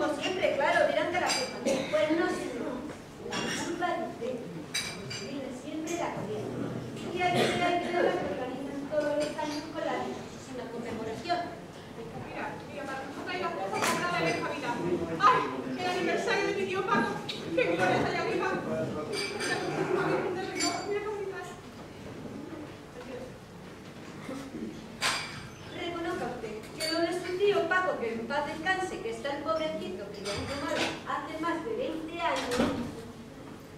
como siempre, claro, dirán que la culpa no. Pues no, señor. La culpa es de usted. Seguirle siempre la corriente. Y hay que ver que organizan todos los años con la conmemoración. Mira, para nosotros hay las cosas más grandes de esta vida. ¡Ay! El aniversario de mi tío Paco. ¡Qué gloria está allá arriba! Mira cómo está. Reconozca usted que lo de su tío Paco, que en paz descanse, que está el pobrecito que ya hizo malo hace más de 20 años,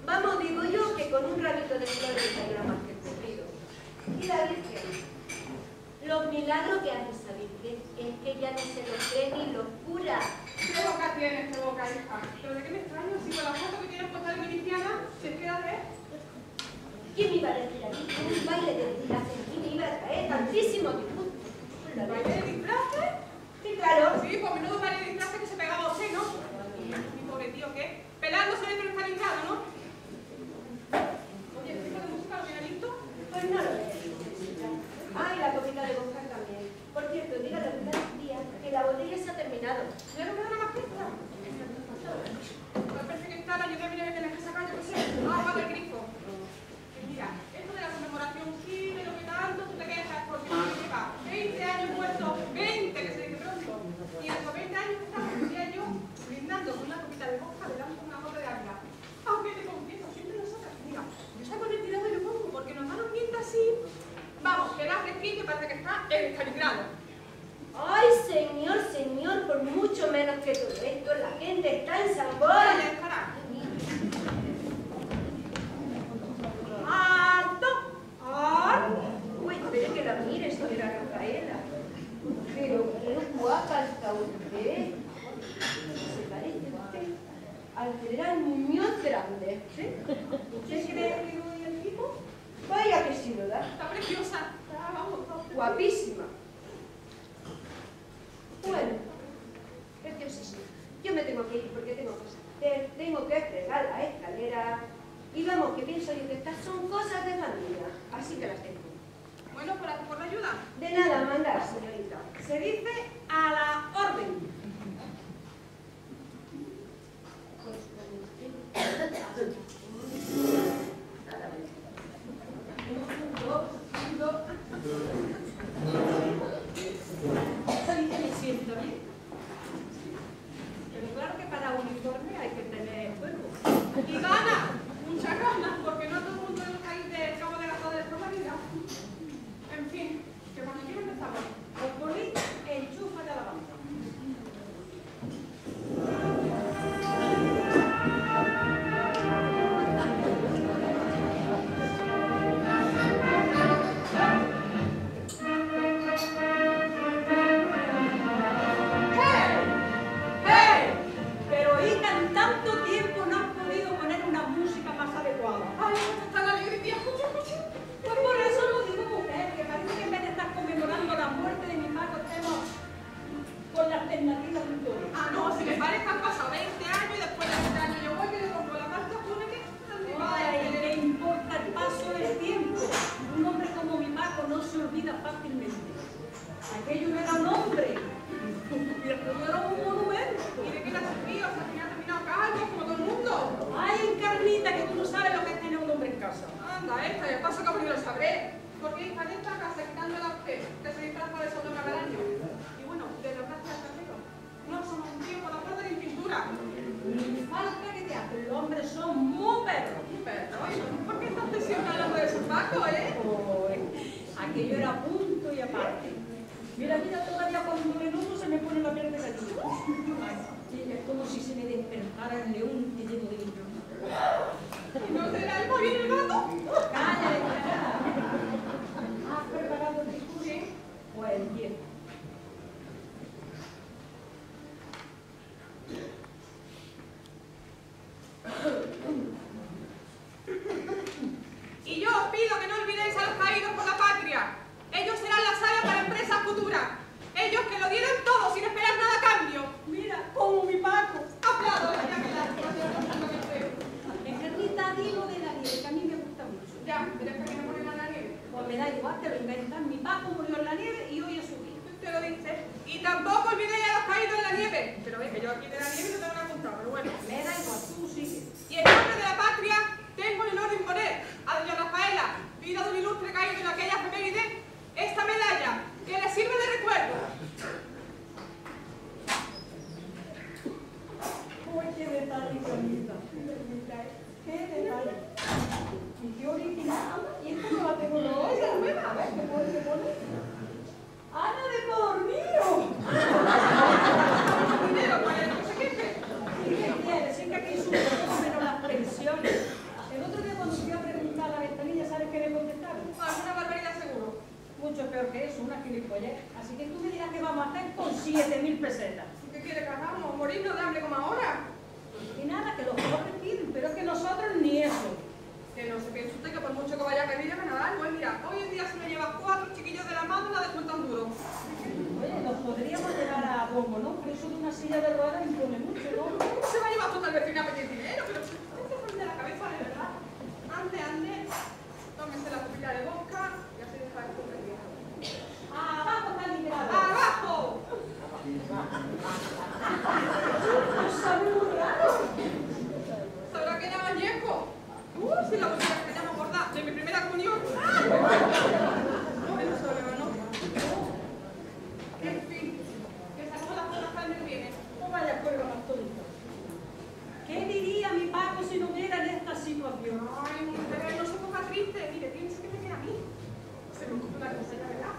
vamos, digo yo, que con un rabito de flores estaría más que cumplido. Y la Virgen, los milagros que hace esa Virgen es que ya no se lo cree ni los curas. ¿Qué boca tienes, qué boca, hija? ¿Pero de qué me extraño? Si con la foto que tienes puesta de miliciana se queda de... ¿Quién me iba a decir a mí que un baile de disfraces aquí me iba a traer tantísimos disgustos? ¿Baile de disfraces? Sí, claro. Sí, pues menudo baile de disfraces que se pegaba a usted, ¿no? Mi pobre tío, ¿qué? Pelándose dentro del Stalingrado, ¿no? Oye, ¿el tipo de música lo tiene listo? Pues no lo veo. Ay, la copita de vodka también. Por cierto, dígale a usted tía que la botella se ha terminado. ¿Ya no queda nada más que esta? Pues parece que está la yo también voy a tener que sacar, yo qué sé, agua del grifo. Mira, esto de la conmemoración sí, de lo que tanto tú te quejas, porque no lleva 20 años muertos, 20 que se dice pronto, y en esos 20 años estamos, decía yo, brindando con una copita de vodka, delante de una copa de agua. Aunque te confieso, siempre nosotras, mira, yo saco el tirado y lo pongo, porque nos dan un viento así, vamos, que da fresquito y parece que está en Stalingrado. Ay, señor, señor, por mucho menos que todo esto, la gente está en San Boi. ¡Alto! Uy, espere que la mire, señora Rafaela. Pero qué guapa está usted. Se parece usted al general Muñoz Grande. ¿Sí? ¿Usted cree que voy al tipo? Vaya que sí, ¿verdad? Está preciosa, está, vamos, guapísima. Bueno, preciosísima. Yo me tengo que ir porque tengo cosas que hacer, tengo que fregar la escalera. Y vamos, que pienso yo que estas son cosas de familia, así que las tengo. Bueno, por la ayuda. De nada, mandar, señorita. Se dice a la orden. Me siento bien. Pero claro que para uniforme hay que tener fuego. Y gana, muchas ganas, porque no todo el mundo ahí del cabo de la cosa de toda la vida. En fin, que cuando quiera empezamos. Os ponéis enchufa de alabanza. Ay, está la alegría, escucha, escucha. Pues por eso lo digo, mujer, que parece que en vez de estar conmemorando la muerte de mi Paco, estemos con la alternativa de victoria. Ah, no, si me parece han pasado 20 años y después de 20 años yo voy que le compro la marcha, pone que Ay, ¿qué importa el paso del tiempo? Un hombre como mi Paco no se olvida fácilmente. Aquello no era un hombre, aquello era un monumento. ¿Y de qué la servía? O sea, que me ha terminado calvo como todo el mundo. Ay, Encarnita, que tú no sabes lo que es tener un hombre en casa. Anda, esta, y el paso que ha venido lo sabré. Porque hija de esta casa, quitándola a usted, que se disfraza de soldado cavalario. Y bueno, de los brazos al trasero. No somos un tío con la puerta de pintura. Ni falta que te hace, los hombres son muy perros. Pero, ¿por qué estás siempre hablando de su Paco, Aquello era punto y aparte. Mira, todavía cuando me enojo se me pone la piel de gallina. Es como si se me despertara el león que llevo dentro. ¿Y no será el pollo y el gato? ¡Cállate, calla! ¿Has preparado el discurso? Pues empieza. Y yo os pido que no olvidéis a los caídos por la patria. Ellos serán la savia para empresas futuras. Ellos que lo dieron todo sin esperar nada a cambio. Mira, como mi Paco. ¡Aplausos! Ya me da. Encarnita, digo 1000 pesetas. ¿Qué quiere que hagamos? ¿Morirnos de hambre como ahora? Y nada, que los pobres piden, pero es que nosotros ni eso. Que no se piense usted que por mucho que vaya a pedir, me nada, pues mira, hoy en día se me lleva 4 chiquillos de la mano y la descuentan duro. Oye, nos podríamos llevar a Bombo, ¿no? Pero eso de una silla de ruedas impone mucho, ¿no? Se va a llevar toda el vecino a pedir dinero, pero se de la cabeza, de verdad. Ande, tómese la copita de vodka y así deja esto perdido. ¡Abajo está el liberador! ¡Abajo! ¡No sabe muy raro! ¿Sabrá que era Vallejo? Si la música que me llamo gorda de mi primera comunión. No, eso no. En fin, que salimos las cosas para el que viene. No vaya juego más tonto. ¿Qué diría mi Paco si no hubiera en esta situación? Ay, mujer, no se ponga triste. Mire, piense que me queda a mí. Se me ocurre una cosa, ya verá.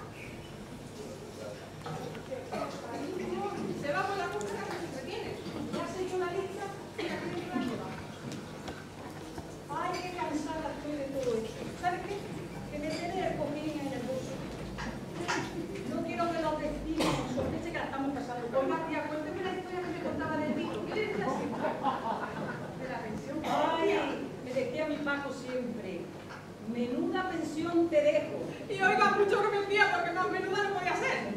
Se va por la búsqueda que se entretiene. ¿Ya has hecho la lista? Mira, que me la lleva. Ay, qué cansada estoy de todo esto. ¿Sabes qué? Que me tiene el cojín en el bolso. No quiero que los vecinos sospechen que la estamos pasando. Oiga, tía, cuénteme la historia que me contaba del vino. ¿Qué le decía siempre? De la pensión. Ay, me decía mi Paco siempre. Menuda pensión te dejo. Y oiga, mucho que me decía porque más menuda no podía ser.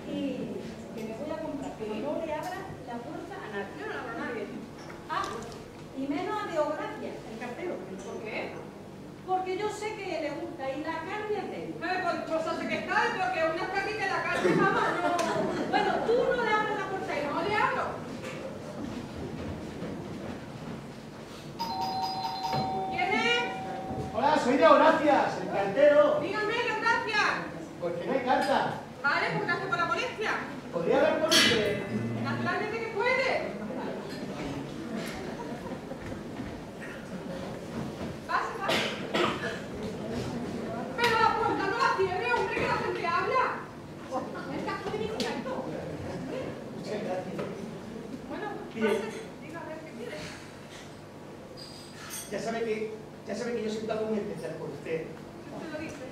Y que me voy a comprar, pero no le abra la puerta a nadie. Yo no le abro a nadie. Ah, y menos a Deogracia, el cartero. ¿Por qué? Porque yo sé que le gusta y la carne es de él. Pues cosa sé que está, pero que una está aquí que la carne, mamá, no. Bueno, tú no le abres la puerta y No le abro. ¿Quién es? Hola, soy Deogracias, el cartero. Dígame, gracias. Pues que no hay carta. Vale, pues gracias por la molestia. ¿Podría hablar con usted? Naturalmente que puede. Pase. Pero la puerta no la cierre, hombre, que la gente habla. Es casco de mi esto. Muchas gracias. Bueno, Bien. pase. Diga a ver qué quiere. Ya sabe que yo siento algo muy especial por usted. Si usted lo dice.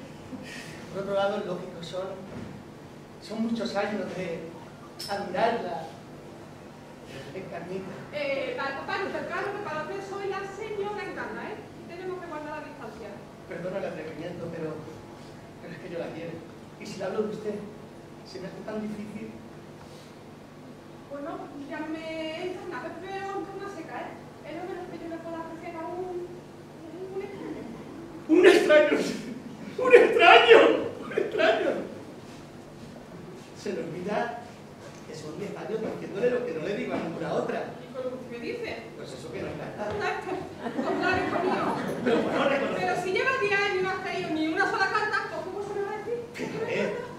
Por otro lado, lógico, son muchos años de admirarla. Carnita. Para usted, claro que para usted soy la señora Encarna, ¿eh? Tenemos que guardar la distancia. Perdona el atrevimiento, pero es que yo la quiero. Y si le hablo de usted, se me hace tan difícil. Bueno, ya me entra una vez peor que una seca, ¿eh? Es lo menos que yo le puedo apreciar a un extraño. ¡Un extraño! ¡Un extraño! ¡Un extraño! Se le olvida que son 10 años diciéndole lo que no le digo a ninguna otra. ¿Y con lo que usted me dice? Pues eso que no es verdad. Claro, hijo mío. Pero bueno, reconocerá. Pero si lleva 10 años y no has traído ni una sola carta, pues ¿cómo se me va a decir?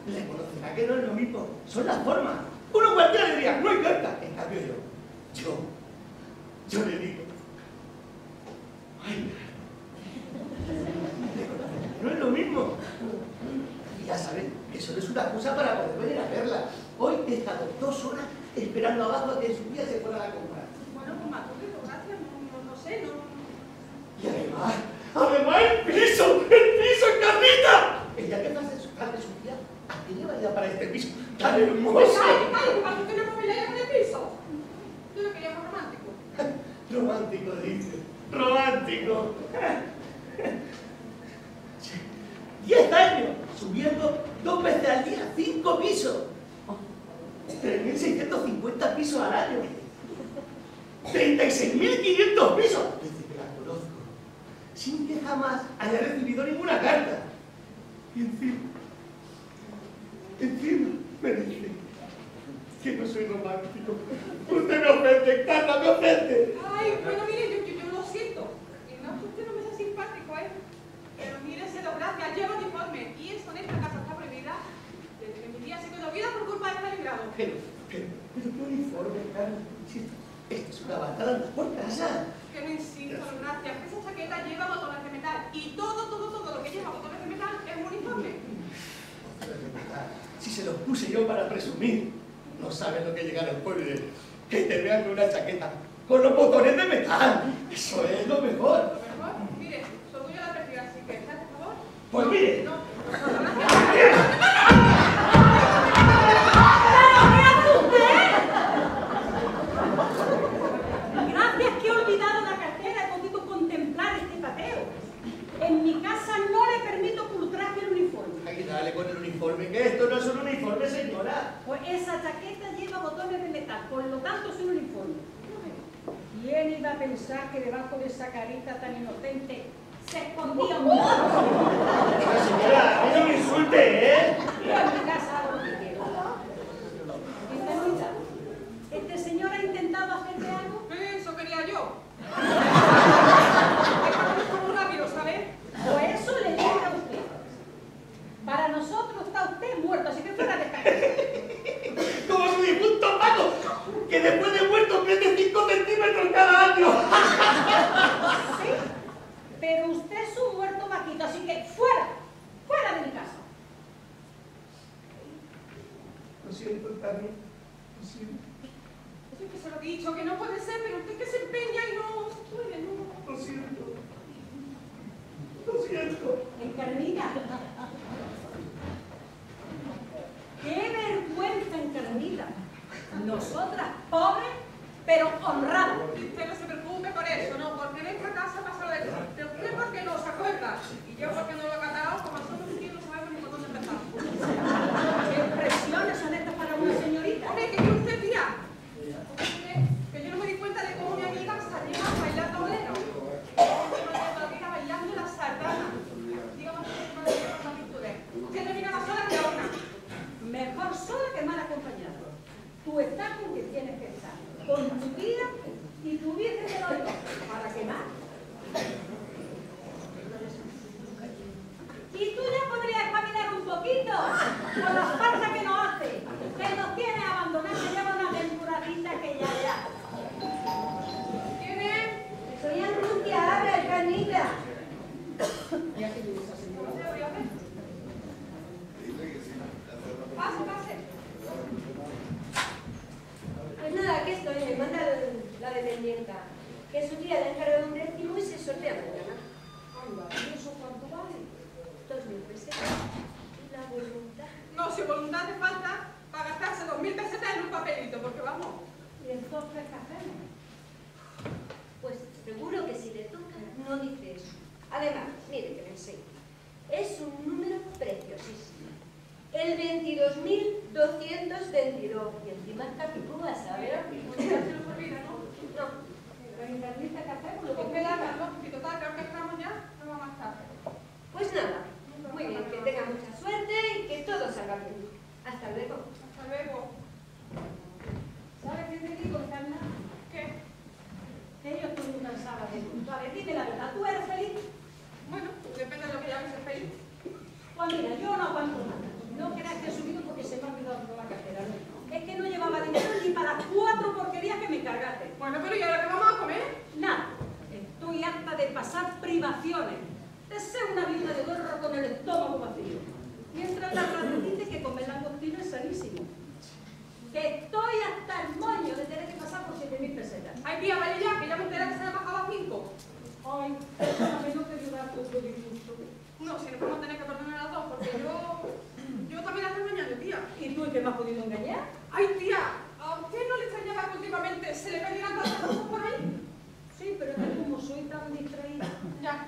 Le conocerá que no es lo mismo. Son las formas. Uno cualquiera le diría, no hay carta. En cambio yo le digo, ay, no es lo mismo. Y ya saben que solo es una excusa para poder venir a verla. Hoy he estado 2 horas esperando abajo a que su tía se fuera a la compra. Bueno, pues Matilde, gracias, no sé, no. Y además el piso Encarnita. Ella que hace su padre, su tía, ¿a qué lleva ya para este piso tan hermoso? ¡Ay, que para que usted no me vaya con el piso! Yo lo quería más romántico. Romántico, dice. Romántico. 10 años subiendo 2 veces al día, 5 pisos. 3.650 pisos al año. 36.500 pisos. Desde que la conozco, sin que jamás haya recibido ninguna carta. Y encima me dice que no soy romántico. Usted me ofende, Carla, me ofende. Ay, bueno, mire, yo lo siento. Y no es que usted no me sea simpático, ¿eh? Pero mire, se lo gracias, llevo uniforme. Y eso en esta casa está prohibida desde que mi tía se quedó vida por culpa de este librado. Pero qué uniforme, Carla. Si esto es una batalla por casa. Que no insisto, gracias, que esa chaqueta lleva botones de metal. Y todo lo que lleva botones de metal es un uniforme. Si se los puse yo para presumir, no sabes lo que llega al pueblo. Que te vean con una chaqueta con los botones de metal. Eso es lo mejor. Lo mejor, mire, su orgullo la prefiero, así que, ¿está, por favor? Pues mire. No, gracias. ¡Pero nada, por lo tanto soy un informe. ¿Quién iba a pensar que debajo de esa carita tan inocente se escondía un mono? Señora, a mí no me insulte, ¿eh? Yo en mi casa hago lo que quiero. Ingenuidad. ¿Este señor ha intentado hacerle algo? Eso quería yo. Es muy rápido, ¿sabes? O eso le llega a usted. Para nosotros está usted muerto, así que fuera de esta casa. Como su difunto Paco, que después de muerto pierde 5 centímetros cada año. Sí, pero usted es un muerto maquito, así que fuera, fuera de mi casa. Lo siento, Tania. Lo siento. Eso es que se lo he dicho, que no puede ser, pero usted que se empeña y no puede, no. Lo siento. Lo siento. Encarnita. ¡Qué vergüenza, Encarnita! Nosotras, pobres, pero honradas. Y usted no se preocupe por eso, no, porque en esta casa pasa lo de usted porque no se acuerda. Y yo porque no lo he catado, como nosotros aquí no sabemos ni por dónde empezamos. ¿Qué expresiones son estas para una señorita? Hombre, que usted, tía. Que yo no me di cuenta de cómo mi amiga salía a bailar tablero. Todavía bailando la sardana. Dígame que no le pintura. Usted termina más sola que ahora. Mejor sola que mal acompañada. Tú estás con que tienes que estar. Con tu tía y tu virgen de los dos. ¿Para qué más? Y tú ya podrías caminar un poquito con la falta que nos hace. Que nos tiene abandonados, que lleva una temporadita que ya verás. ¿Quién es? Soy Anrucia, habla, Encarnita. Ya que yo esa señora. Pase, pase. Pues nada, aquí estoy, me manda la dependienta. Que su tía le encarga un décimo y se sortea mañana. Anda, ¿y eso cuánto vale? 2.000 pesetas. Y la voluntad. No, si voluntad te falta para gastarse 2.000 pesetas en un papelito, porque vamos. ¿Y entonces qué hacemos? Pues seguro que si le toca, no dice eso. Además, mire que le enseño. Es un número preciosísimo. El 22.222. Y encima está picúa, ¿sabes? Ya se nos olvida, ¿no? No. Pero Encarnita, ¿qué hacemos? Lo que haga, ¿no? Y total, creo que estamos ya, no va más tarde. Pues nada. Muy bien, que tenga mucha suerte y que todo salga bien. Hasta luego. Hasta luego. ¿Sabes qué te digo, Encarna? ¿Qué? Que yo estoy muy cansada de esto. A ver, dime la verdad, ¿tú eres feliz? Bueno, depende de lo que llames ser feliz. Pues mira, yo no aguanto nada. No creas que he subido porque se me ha olvidado la cartera, no. Es que no llevaba dinero ni para las 4 porquerías que me cargaste. Bueno, pero ¿y ahora qué vamos a comer? Nada. Estoy harta de pasar privaciones. De ser una viuda de gorro con el estómago vacío. Mientras la radio dice que comer langostino es sanísimo. Que estoy hasta el moño de tener que pasar por 7.000 pesetas. Ay, tía, vaya ya, que ya me enteré que se le bajaba a 5. Ay, perdóname, no te ayudar tu disgusto. No, si nos vamos a tener que perdonar a las dos, porque yo también la estoy engañando, tía. ¿Y tú en qué me has podido engañar? Ay, tía, ¿a usted no le extrañaba que últimamente se le perdieran tantas cosas por ahí? Sí, pero es que como soy tan distraída. Ya.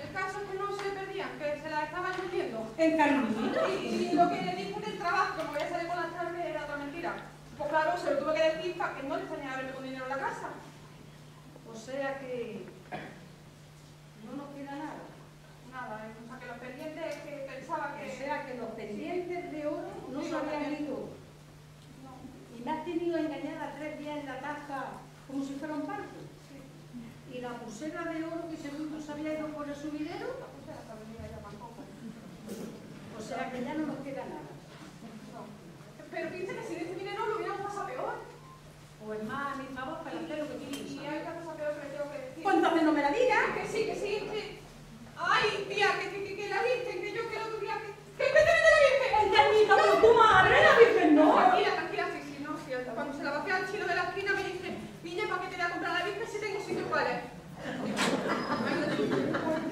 El caso es que no se le perdían, que se las estaban metiendo. Encarnita. Y lo que le dije del trabajo, que me voy a salir con las tardes, era otra mentira. Pues claro, se lo tuve que decir para que no le extrañara verme con dinero en la casa. O sea que no nos queda nada. Nada, o sea que los pendientes que pensaba que... O sea que los pendientes de oro no Sí, se habían también. ido. No. Y me has tenido engañada 3 días en la caja como si fuera un barco. Y la pulsera de oro que según tú se había ido por el subidero. O sea que ya no nos queda nada. Pero piensa que sin ese dinero lo hubiéramos pasado peor. O es más a mi favor para hacer lo que Y quieres. hay otra cosa peor que le tengo que decir. Pues entonces no me la digas. Que sí, que... Ay, tía, que la Virgen, que yo quiero tu día que me debe de la Virgen. Encarnita, pero tu madre, la Virgen no. Tranquila, tranquila, sí, no, sí. Cuando se la vacía al chino de la esquina me dice, niña, ¿para qué te voy a comprar la Virgen si tengo sitio cuál es?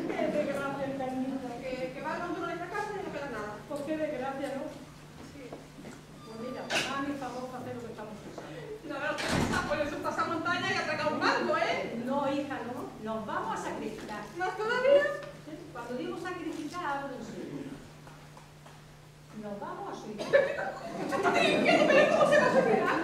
Qué desgracia, Encarnita. Que valga un duro en esta casa y no queda nada. Pues qué desgracia, ¿no? Sí. Pues mira, a mi favor para hacer lo que estamos pensando. No, no, por eso pasa montaña y atraca un banco, ¿eh? No, hija, no. Nos vamos a sacrificar. ¿Más todavía? Cuando digo sacrificar, hablo en serio. Nos vamos a suicidar. ¿Qué? ¿Pero cómo se va a suicidar?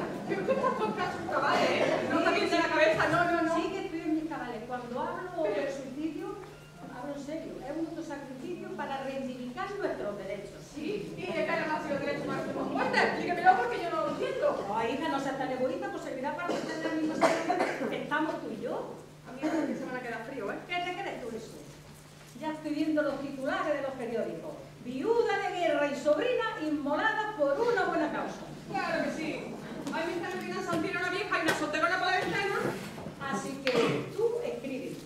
ya para tener la misma situación que estamos tú y yo. A mí es que se van a quedar frío, ¿eh? ¿Qué te crees tú eso? Ya estoy viendo los titulares de los periódicos. Viuda de guerra y sobrina inmolada por una buena causa. Claro que sí. Ahí me están metiendo en Santino una vieja y una solterona por la ventana. Así que tú escribes.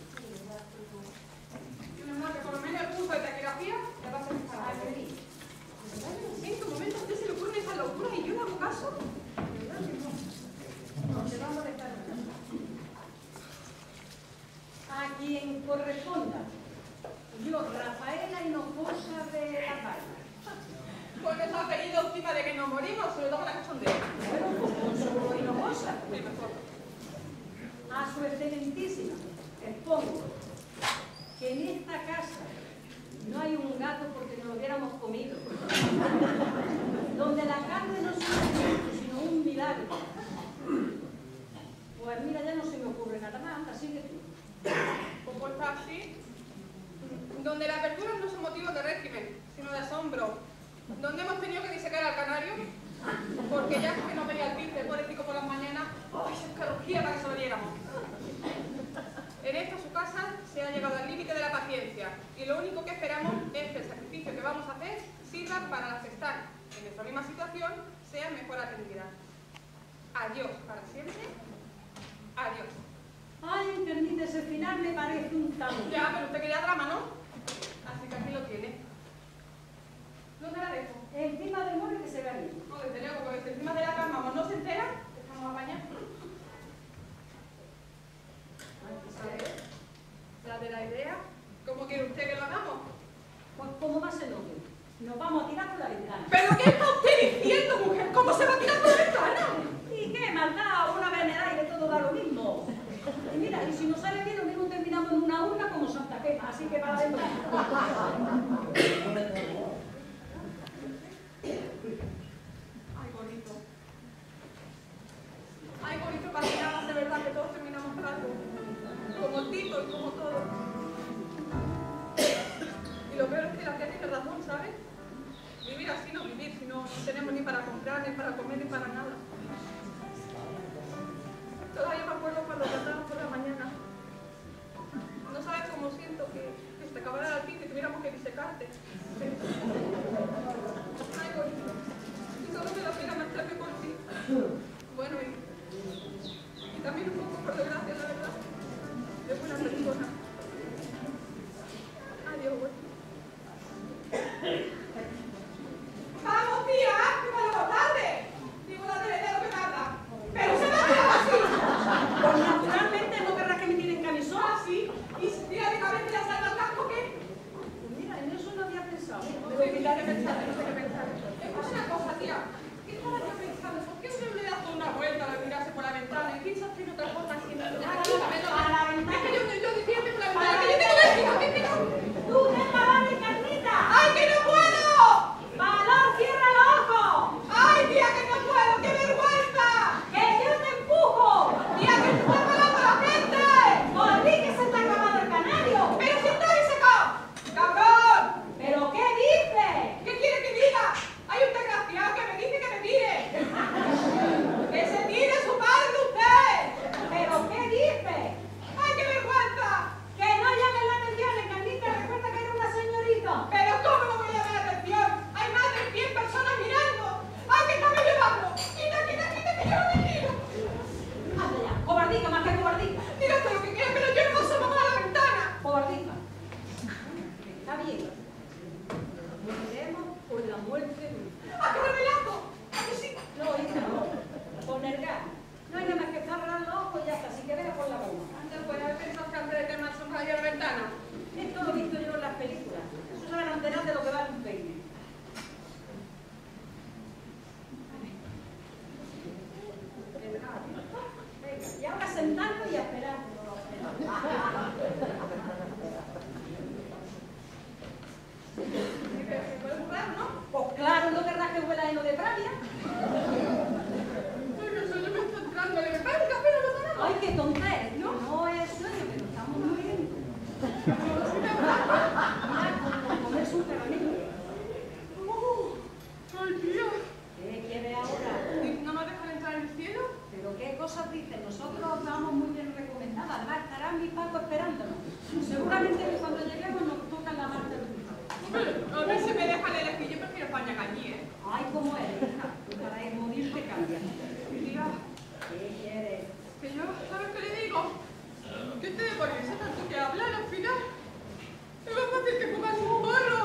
Y una más que por lo menos el curso de taquigrafía le va a hacer para Escribir. ¿En qué momento a usted se le ocurre esa locura y yo no hago caso? No, te vamos a dejar. A quien corresponda. Yo, Rafaela Hinojosa de la Palma. Con ese apellido encima de que nos morimos, se lo damos la cachondea. Bueno, pues con su Hinojosa. Sí, mejor. A su excelentísima expongo que en esta casa no hay un gato porque nos lo hubiéramos comido, donde la carne no es un alimento, sino un milagro. Pues mira, ya no se me ocurre nada más, anda, sigue tú. Pues está así. Donde las aperturas no son motivos de régimen, sino de asombro. Donde hemos tenido que disecar al canario, porque ya que no venía el pince, pobrecito por las mañanas, ¡ay, se escarugía para que se lo diéramos! En esta su casa se ha llegado al límite de la paciencia y lo único que esperamos es que el sacrificio que vamos a hacer sirva para las que están en nuestra misma situación sean mejor atendidas. Adiós para siempre. Adiós. Ay, entendí, ese final me parece un tabú. Ya, pero usted quería drama, ¿no? Así que aquí lo tiene. ¿Dónde la dejo? Encima del mueble que se vea bien. No, desde luego, porque si encima de la cama vamos, no se entera, estamos apañados. A ver, la de la idea. ¿Cómo quiere usted que lo hagamos? Pues ¿cómo va a ser lo que? Nos vamos a tirar por la ventana. ¿Pero qué está usted diciendo, mujer? ¿Cómo se va a tirar por la ventana? ¿Y qué maldad? Una vez en el aire todo da lo mismo. Y mira, y si nos sale bien, lo mismo terminamos en una urna como Santa Quema, así que para la ventana. Ay, bonito. Ay, bonito, para que hagas de verdad que todos terminamos por algo. Como Tito y como todo. Y lo peor es que la tía tiene razón, ¿sabes? Vivir así no vivir, si no tenemos ni para comprar, ni para comer, ni para nada. Todavía me acuerdo cuando cantábamos por la mañana. No sabes cómo siento que se te acabara la pita y tuviéramos que disecarte. Ay, bonito. Y solo me la pena marcharme por ti. Bueno, y también un poco por desgracia, la verdad. De buena persona. Adiós, güey. ¡Vamos, tía! ¡Que vamos tarde! Digo la tele de lo que tarda. ¡Pero se va a quedar así! Pues naturalmente no querrás que me tiren camisón. ¿Ah, sí? ¿Y si tira de cabeza y la salva al casco, qué? Pues mira, en eso no había pensado. No sé qué pensar, no sé qué pensar. Escucha una cosa, tía. ¿Qué estaba yo pensando? ¿Por qué usted le da una vuelta al mirarse por la ventana? ¿Y piensa hacer otra cosa así? A la ventana. Es que yo decía por la ventana que yo tengo vértigo, que no. ¡Tú deja la carnita! ¡Ay, que no puedo! ¡Valor, cierra el ojo! ¡Ay, tía, que no puedo! ¡Qué vergüenza! ¡Que yo te empujo! ¡Tía, que se está parando la gente! ¡Por ti que se te ha acabado el canario! ¡Pero si estoy secado! ¡Cabrón! ¿Pero qué dices? ¿Qué quiere que diga? Hay un desgraciado que me dice que me tire. ¡Que se tire su padre usted! ¿Pero qué dices? ¡Ay, qué vergüenza! ¡Que no llames la atención, Encarnita! Recuerda que eres una señorita. ¿Pero cómo no voy a llamar la atención? Hay más de 100 personas mirando. ¡Ay, que está me llevando! ¡Quita, quita, quita, que yo no me tiro! Anda ya, cobardica más que cobardica. Diga todo lo que quiera, pero yo no asomo más a la ventana. Cobardica. Está bien. Nos iremos por la muerte de un... ¡Ah, qué revelazo! ¿A que sí? No, hija, no. Poner gas. No hay nada más que cerrar los ojos y ya está. Así que vea por la bomba. Anda, pues, ¿has pensado que antes de que me asomara yo a la ventana? Esto lo he visto yo en las películas. Eso se van a enterar de lo que vale un peine. Venga, y ahora sentarnos y a esperar. ¿Se puede burlar, no? Pues claro, no querrás que huela heno de Pravia. Ay, no sé, yo me estoy entrando. ¿Le me paga un café? ¿No lo tomamos? Ay, qué tonta eres. No es sueño, que nos estamos muriendo. Mira, como comerse un caramelo. ¡Ay, tío! ¿Qué quiere ahora? ¿Y no nos dejan entrar en el cielo? Pero Pero qué cosas dicen, nosotros vamos muy bien recomendadas, además estará mi Paco esperándonos. Seguramente cuando lleguemos nos tocan la marcha del Cristo. A mí se me deja elegir, yo prefiero España Cañí, ¿eh? Ay, ¿cómo eres, hija? Para ir morir te cambia. Tía, ¿Qué quieres? que yo, ¿sabes qué le digo? Que este de ponerse tanto que hablar al final es más fácil que fumarse un porro.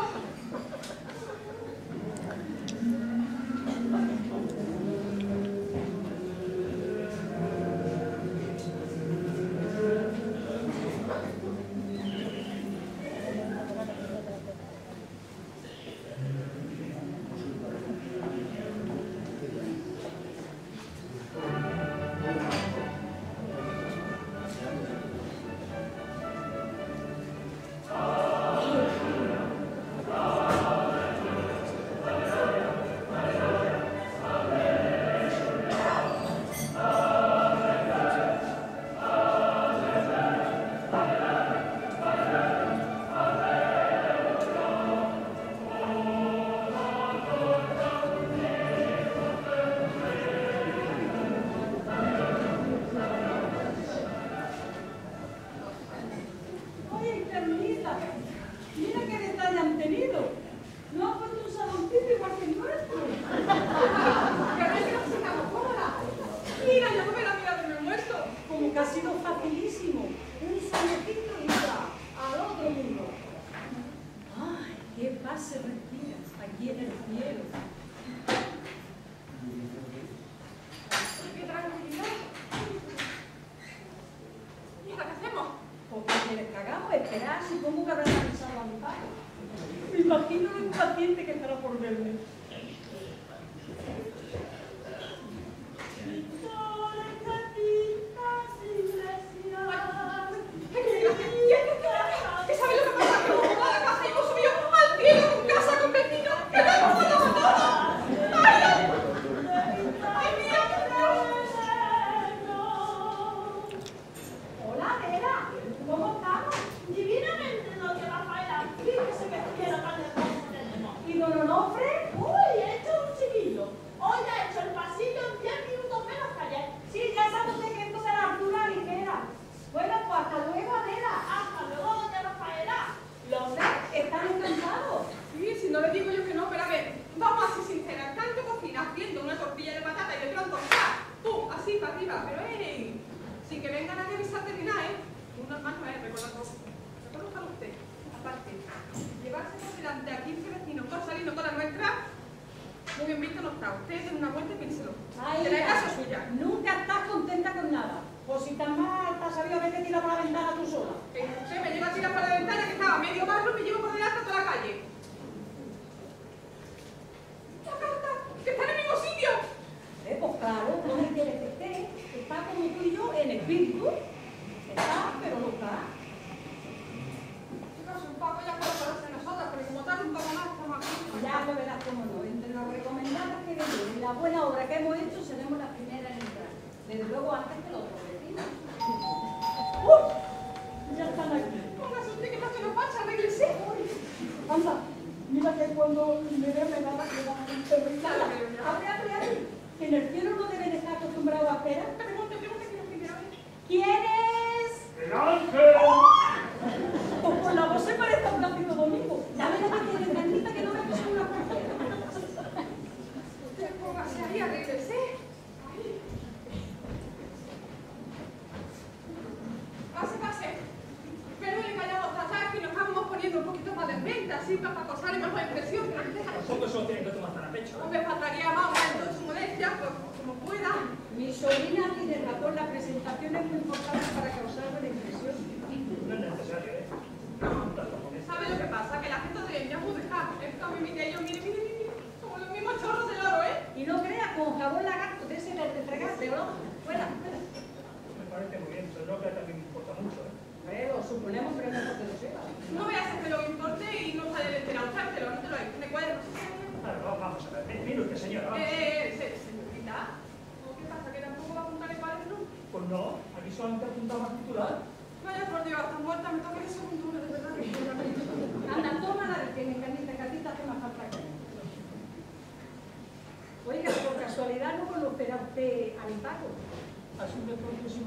Oiga, por casualidad no conocerá usted a mi Paco.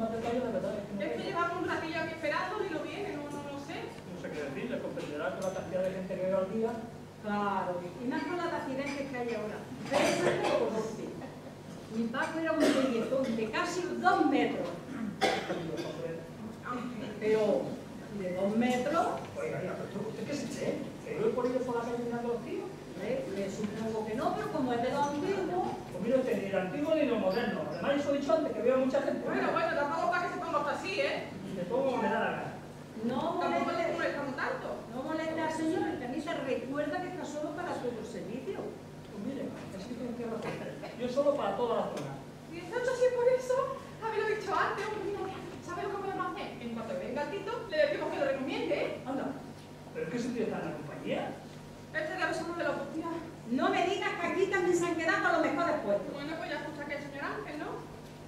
más detalles, de verdad. Es que llevamos un ratillo aquí esperando y no viene, no sé. No sé qué decirle, comprenderá con la cantidad de gente que veo al día. Claro, y más con las accidentes que hay ahora. Pero eso no lo conoce. Mi Paco era un bellezón de casi 2 metros. Pero de 2 metros, Oiga, pero ¿usted qué se cree? ¿Que yo he por ir por la calle mirando a los tíos? le supongo que no, pero como es de los antiguos, Pues mire usted, ni el antiguo ni lo moderno. Además, eso he dicho antes, que veo a mucha gente. Bueno, tampoco para que se ponga hasta así, ¿eh? Y me pongo como me da la gana. no Tampoco le moleste, molestamos tanto. no moleste al señor, y también se recuerda que está solo para todo el servicio. Pues mire, así que tiene razón. Yo solo para toda la zona. Y estando así por eso, habéis dicho antes, hombre, mira, ¿sabes lo que podemos hacer? En cuanto venga el Tito, le decimos que lo recomiende, ¿eh? Anda, ¿pero qué sentido está en la compañía? Este debe ser uno de los tías. No me digas que aquí también se han quedado a los mejores puestos. Bueno, pues ya escucha que el señor Ángel, ¿no?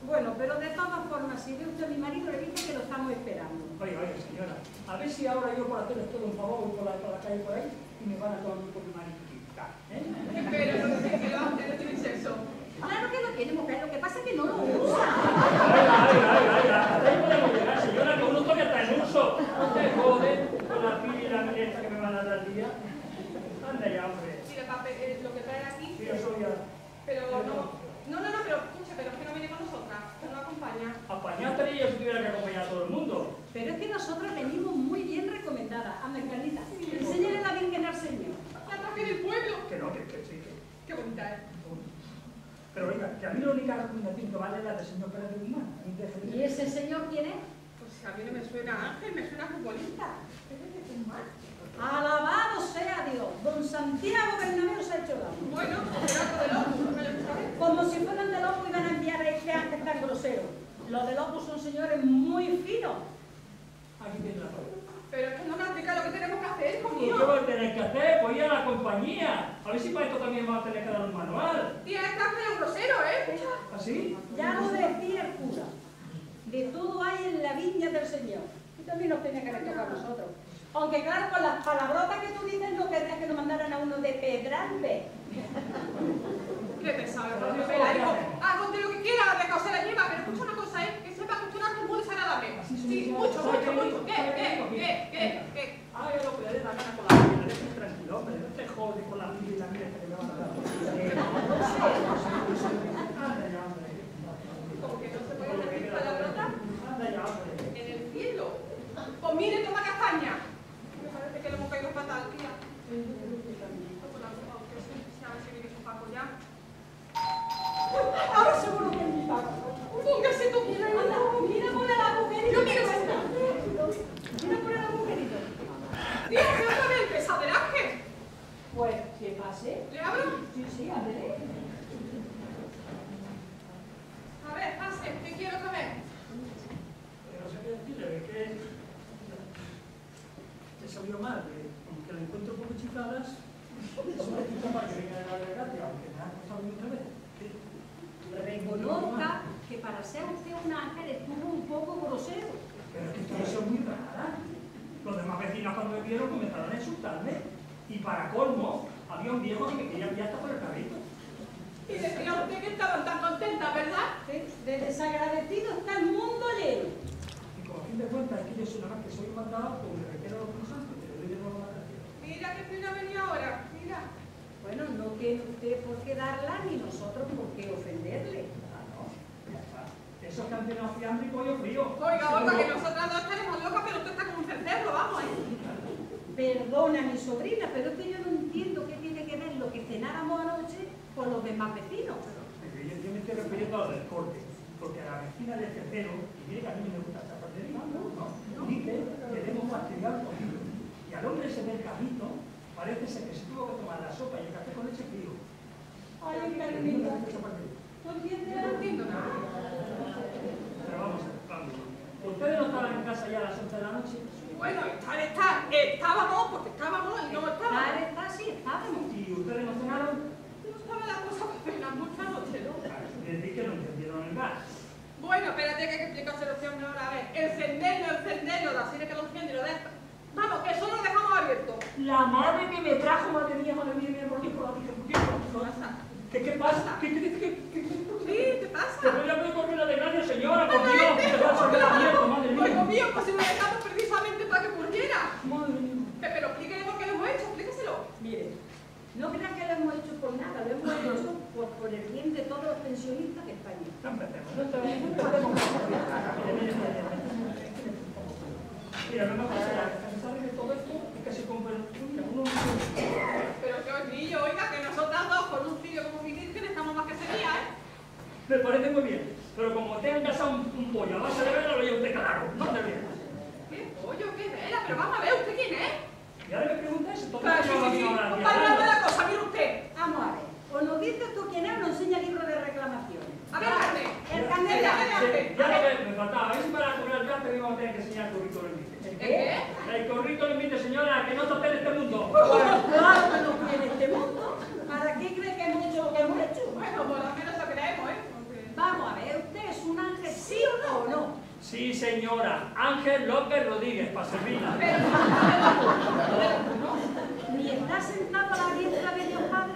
Bueno, pero de todas formas, si ve usted a mi marido, le dice que lo estamos esperando. Oiga, señora, a ver si ahora yo por hacerles todo un favor voy por la calle por ahí y me van a tomar por mi mariquita, ¿eh? Pero no sé que los ángeles tienen sexo. Claro que lo tiene, mujer, lo que pasa es que no lo usa. Ay, hasta ahí podemos llegar, señora, que uno todavía está en uso. No te jode con la pila y la esta que me van a dar al día. Anda ya, hombre. Mire, papel, lo que trae aquí. Sí, yo soy ya. Pero no, pero escucha, pero es que no viene con nosotras, que nos acompaña. Apañaste y yo si tuviera que acompañar a todo el mundo. Pero es que nosotros venimos muy bien recomendadas. Anda, Carlita, enséñale la virgen al señor. La traje del pueblo. Que no, que sí, que... Qué bonita es. Pero oiga, que a mí la única recomendación que vale es la del señor Pérez de Guzmán. ¿Y ese señor quién es? Pues a mí no me suena Ángel, me suena futbolista. Pérez de Guzmán. Alabado sea Dios. Don Santiago Bernabéu se ha hecho daño. Bueno, será algo de loco, no me lo saber. Como si fueran de Lopo iban a enviar a este Ángel tan grosero. Los de Lopo son señores muy finos. Aquí tiene la prueba. Pero es que no me explica lo que tenemos que hacer, ¿Y qué conmigo. va a tener que hacer? Pues ir a la compañía. A ver si para esto también va a tener que dar un manual. Tía, este Ángel es un grosero, ¿eh? ¿Así? Ya lo decía el cura. De todo hay en la viña del Señor. Y también nos tenía que haber tocado a nosotros. Aunque claro, con las palabrotas que tú dices, no querrías que nos mandaran a uno de Pedralbe. Qué pesado, por Dios, Pelaico. Haga usted lo que quiera, de causa la lleva, pero escucha una cosa, ¿eh? Que sepa que usted es un Ángel muy desagradable. Sí, mucho. ¿Qué? Ay, lo que le dé la gana con la vida, déjame tranquilo, hombre, no te jodes con la vida y la mierda que me van a dar. Anda ya, hombre. Como que no se puede decir palabrotas Anda ya, hombre. en el cielo. Pues mire, toma castaña. Me parece que le hemos caído fatal, tía. Toco la ropa, aunque sí, a ver si viene su Paco ya. Ahora seguro que es mi Paco. Póngase tú, mira, Mira por el agujerito. Yo miro esta. Mira por el agujerito. Tía, ¿qué otra vez el pesado del Ángel? Pues, ¿qué pase? ¿Le abro? Sí, ándale. A ver, pase, ¿qué quiero comer? No sé qué decirle, que salió mal, que la encuentro un poco chicadas, es una chica para que venga de la delegacia, aunque me ha pasado otra vez. Reconozca que para ser usted un ángel estuvo un poco grosero. Pero es que esto es muy rara. Los demás vecinos cuando me vieron comenzaron a insultarme. Y para colmo, había un viejo que me quería enviar hasta por el carrito. Y decía usted que estaban tan contentas, ¿verdad? De desagradecido está el mundo lleno. Y como a fin de cuentas es que yo soy una más que soy mandado, pues me requiero los cruzados y le doy de nuevo la gracia. Mira que fina venía ahora, mira. Bueno, no tiene usted por qué darla ni nosotros por qué ofenderle. Ah, no, ya está. Esos que han tenido fiambre y pollo frío. Oiga, que nosotras no estaremos locas, pero usted está como un cencerro, vamos, ¿eh? Perdona, mi sobrina, pero es que yo no entiendo qué tiene que ver lo que cenáramos anoche con los demás vecinos. Yo me estoy refiriendo a lo del corte, porque a la vecina del tercero, y mire que a mí me gusta esta partería, dice que debemos fastidiar un poquito. Y al hombre ese del carrito, parece ser que se tuvo que tomar la sopa y el café con leche frío. Ay, Carlita, ¿no entiendes? No entiendo nada. Pero vamos a ver, vamos. ¿Ustedes no estaban en casa ya a las 11 de la noche? Bueno, estábamos, porque estábamos y no estábamos. Está, sí, estábamos. ¿Y ustedes no cenaron? No estaba la cosa apenas mucha noche, ¿no? Claro, les dije que no encendieron el gas. Bueno, espérate que hay que explicárselo a este hombre ahora. A ver, encenderlo, así de que lo enciende y lo deja. Vamos, que eso lo dejamos abierto. La madre que me trajo, madre mía, por aquí, por la ¿Qué pasa? ¿Qué? Sí, ¿te pasa? Pero ya me corrió la desgracia, señora, por Dios, que te va a lo hemos hecho por el bien de todos los pensionistas de España. No empecemos, no podemos mira, no me pasa a pesar de todo esto, es que se compra uno. Pero que os digo, oiga, que nosotras dos con un tío como mi virgen estamos más que sería, ¿eh? Me parece muy bien, pero como te han casado un pollo a base de vela, lo lleva usted claro, no te veas. ¿Qué pollo? ¿Qué vela? Pero vamos a ver, ¿usted quién es? Y ahora me pregunta eso, todo Claro, sí. Comparando la cosa, mire usted. Vamos a ver, o nos dices tú quién es o nos enseña el libro de reclamaciones. A ver, carne. El carnet de Sí, ya lo que me faltaba, a ver si para cobrar el cante vamos a tener que enseñar el currículum en mí. ¿El qué? El currículum en mí, señora, que no tope en este mundo. Pues claro que no tiene este mundo. ¿Para qué cree que hemos hecho lo que hemos hecho? Bueno, por lo menos lo creemos, ¿eh? Porque... Vamos a ver, ¿usted es un ángel sí o no? Sí, señora, Ángel López Rodríguez, para servirla. ¿Ni está sentado a la diestra de Dios Padre?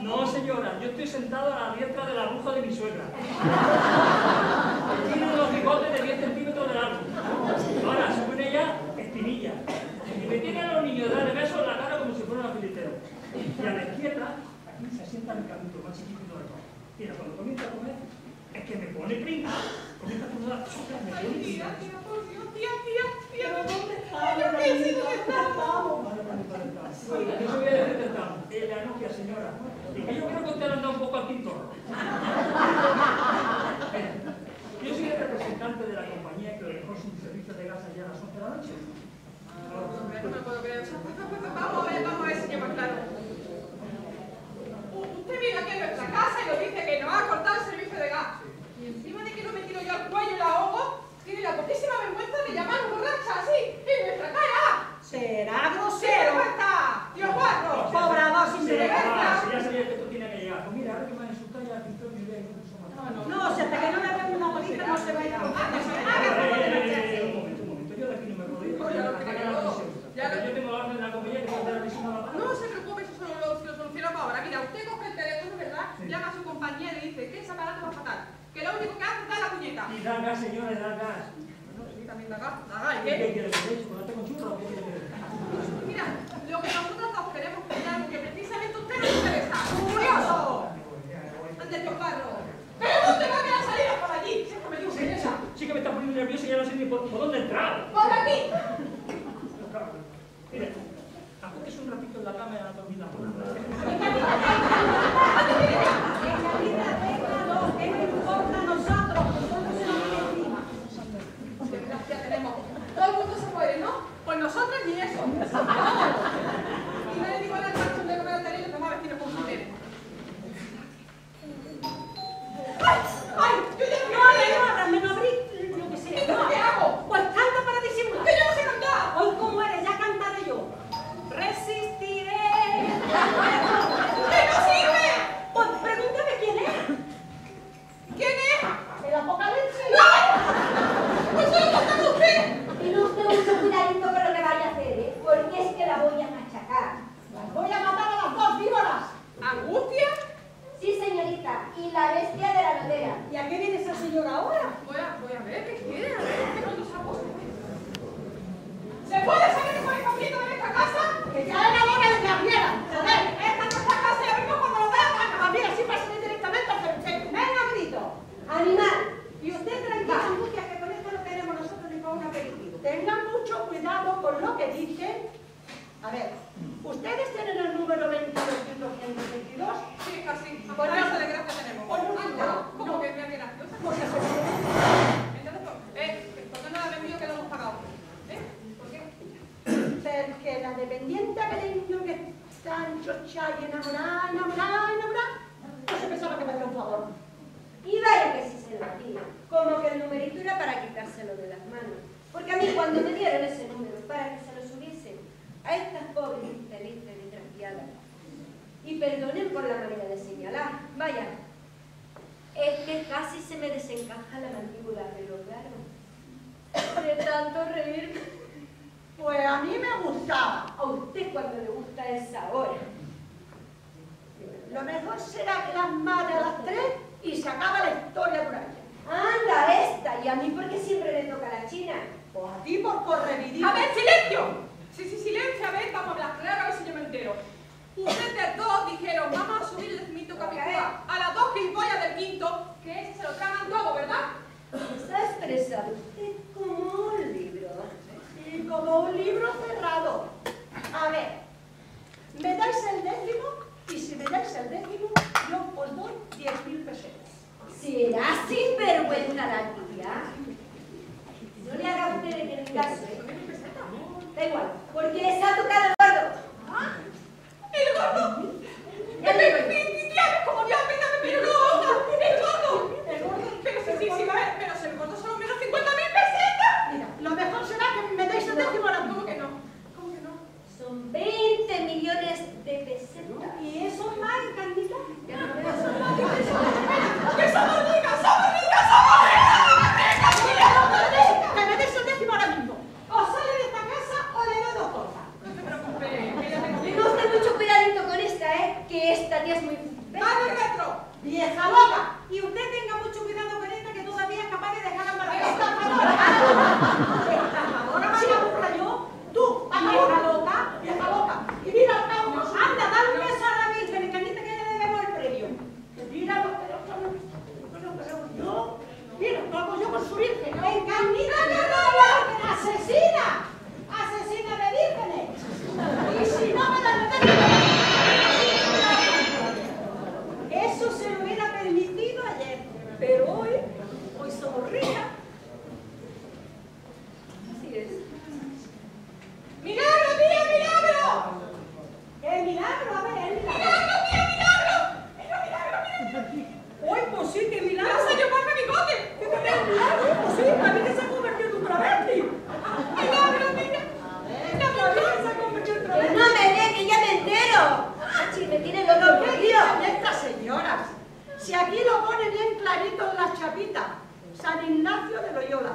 No, señora, yo estoy sentado a la diestra de la bruja de mi suegra. Tiene unos bigotes de 10 centímetros de largo. Ahora, según ella, espinilla. Y me tiene a los niños de darle besos en la cara como si fuera una filisteo. Y a la izquierda, aquí se sienta el canuto más chiquitito de todo. Mira, cuando comienza a comer, es que me pone pringa. Comienza a comer, me Ay, pone tía, pringa. tía, por Dios, tía. ¿Pero dónde está? Yo qué sé dónde estamos. Yo soy el detectado, la Nokia, señora. Y que yo creo que usted anda un poco al quinto. Yo soy el representante de la compañía que le dejó su servicio de gas allá a las 11 de la noche. No me puedo creer. Vamos a ver si queda claro. Usted viene aquí a nuestra casa y nos dice que nos ha cortado el servicio de gas. Y encima de que lo he metido yo al cuello y la ahogo, tiene la poquísima vergüenza de llamar borracha así, en nuestra cara. Será ¡Qué grosero. vergüenza! ¡Tío guarro! Cobrador sin Sí, vergüenza. si ya sabía que esto tiene que llegar. Pues mira, ahora que me han insultado ya pinto mi idea y no somos nada. No, si hasta que no le demos una bolita no se va a ir a comprar. Un momento, yo de aquí no me puedo ir. Ya lo creo. Yo tengo la orden de la compañía que puedo dar la visión a la pala. No se preocupe, eso se lo solucionamos ahora. Mira, usted coge el teléfono, ¿verdad? Sí. Llama a su compañía y le dice que ese aparato va fatal. Que lo único que hace es dar la puñeta. Y da gas, señores, da gas. Bueno, sí, también da gas. ¿Y ¿Qué qué? quiere que le eche? ¿Ponerte con churro o qué quiere que le eche? Mira, lo que nosotros nos queremos contar, porque precisamente usted nos interesa. ¡Curioso! ¡Ande, tío Carlos! ¿Pero dónde va a quedar salida por allí? Siempre me digo que esa. Sí que me está poniendo nervioso y ya no sé ni por dónde entrar. ¡Por aquí! Mire, acuérdese un ratito en la cama y a la dormida. En la vida déjalo, que no importa a nosotros, nosotros se nos viene encima. Qué gracia tenemos. Todo el mundo se puede, ¿no? Pues nosotros ni eso. Y no le digo nada al machón de comer al tener y tomar vestidos con mujeres. ¡Ay! ¡Ay! ¡Yo ya no No abrí, lo que sea. ¿Esto qué hago? Pues canta para disimular. ¡Que yo no sé cantar! Hoy como eres, ya cantaré yo. Resistiré. ¡Que no sirve! Pues pregúntame quién es. ¿Quién es? El apocalipsis. ¡Pues se lo contamos usted! Tiene usted mucho cuidadito con lo que vaya a hacer, ¿eh? Porque es que la voy a machacar. Las voy a matar a las dos víboras. ¿Angustia? Sí, señorita, y la bestia de la nodera. ¿Y a qué viene esa señora ahora? Voy a ver qué quiere, a ver qué no nos hago. ¿Se puede saber cuál es el de esta casa? Que ya era hora de que abriera. Joder, esta es nuestra casa y abrimos cuando nos da la gana. También así pasa directamente al perfecto. Venga, grito. Animal. Y usted tranquila, Angustia, que con esto no queremos nosotros ni con un aperitivo. Tengan mucho cuidado con lo que dicen. A ver, ¿ustedes tienen el número 22.222? Sí, casi. Por eso de gracia tenemos. Pues no, Anda, no, ¿cómo no. que me había graciosa? Pues eso es. Entonces, ¿por qué no la vendido que lo hemos pagado? ¿Por qué? Porque la dependiente que niño que está enchochada y enamorada, no se pensaba que me hacía un favor. Y vaya que sí se lo hacía. Como que el numerito era para quitárselo de las manos. Porque a mí cuando me dieron ese número para que se lo subiesen a estas pobres infelices desgraciadas, y perdonen por la manera de señalar, vaya, es que casi se me desencaja la mandíbula de lo claro. De tanto reírme. Pues a mí me gustaba. A usted cuando le gusta esa hora. Lo mejor será que las mate a las 3 y se acaba la historia por ahí. Anda, esta, y a mí porque siempre le toca la china. Pues a ti por correvidito. ¡A ver, silencio! Sí, silencio, a ver, vamos a hablar claro, a ver si yo me entero. Ustedes dos dijeron, vamos a subir el expresado usted como un libro. Y como un libro cerrado. A ver, me dais el décimo, y si me dais el décimo, yo os doy 10.000 pesetas. ¿Será sinvergüenza la tía? No le haga usted de que en caso, ¿eh? Da igual, porque les ha tocado el gordo. ¿Ah? ¿El gordo? Ya te digo. Tía, como Dios, venga, pero no, el gordo. El gordo, pero sí, pero si el gordo son menos 50.000 pesetas. Mira, lo mejor será que me deis el décimo ahora. ¿Cómo que no? ¿Cómo que no? Son 20 millones de pesetas. ¿Y eso más, Candida? Ya no veo. ¡Que somos ricas, somos ricas, somos ricas! Que me deis el décimo ahora mismo. O sale de esta casa o le doy 2 cosas. No te preocupes, que ya tengo Tenga usted mucho cuidadito con esta, ¿eh? Que esta tía es muy... ¡Vale, retro! ¡Vieja loca! Y usted tenga mucho cuidado con esta que todavía es capaz de dejar embarazada. ¡Estafadora! ¡Estafadora, vaya yo! ¡Tú, vieja loca! ¡Vieja loca! Y mira, anda, dale un beso a la Virgen, que dice que le debemos el premio. Mira lo que yo... Mira, lo hago yo con su Virgen. ¡Venga, mira, asesina! ¡Asesina de vírgenes! Y si no me la metes... Eso se lo hubiera permitido ayer, pero hoy somos ricas. Así es. ¡Milagro, tía, milagro! ¡El milagro! A ver, el milagro. ¡Milagro, tía, milagro! ¡Milagro! ¡Hoy, pues sí, qué milagro! ¡Vas a llevarme bigote! ¿Qué te el milagro? Pues sí, para mí que se ha convertido en un travesti. ¡Milagro, tía! Para mí que se ha convertido en Que travesti. no me dé, que ya me entero. Machi, me tiene loco, ¿Pero qué tío. dicen estas señoras? Si aquí lo pone bien clarito en las chapitas. San Ignacio de Loyola.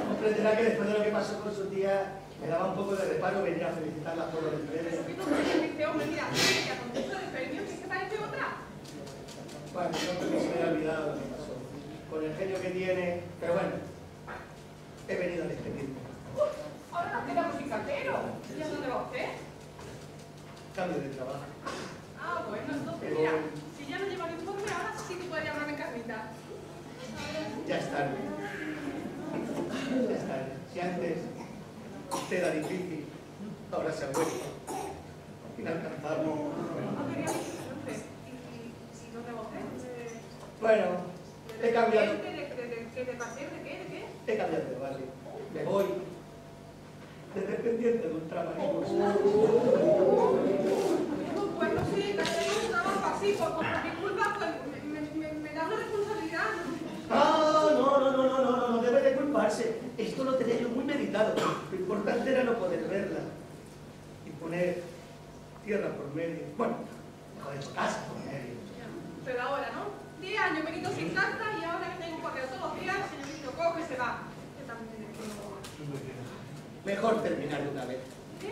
Comprenderá que después de lo que pasó con su tía, Me daba un poco de reparo venir a felicitarla por el premio. Pero que no te dice, hombre, mira, que contesta del premio, que se parece otra. Bueno, no se me ha olvidado lo que pasó. Con el genio que tiene, pero bueno, he venido a despedirme. Ahora nos quedamos sin cartero. ¿Y a dónde va usted? Cambio de trabajo. Ah, bueno, entonces mira, si ya no lleva el informe, ahora sí que puede llamarme Carmita. Ya es tarde. Ya es tarde. Si antes te era difícil, ahora se ha vuelto inalcanzable. No quería entonces. ¿Y dónde va usted? Bueno, he cambiado. ¿De paseo? ¿De qué? He cambiado de barrio. Me voy de dependiente de ultramarinos. Pues no sé, que tenemos un trabajo así, por mi culpa, pues me da una responsabilidad. No debe de culparse. Esto lo tenía yo muy meditado. Lo importante era no poder verla y poner tierra por medio. Bueno, mejor dicho, casa por medio. Pero ahora, ¿no? 10 años venido sin carta y ahora que tengo un correo todos los días, el señorito coge y se va. Yo también tengo que no. Mejor terminar de una vez. ¿Sí?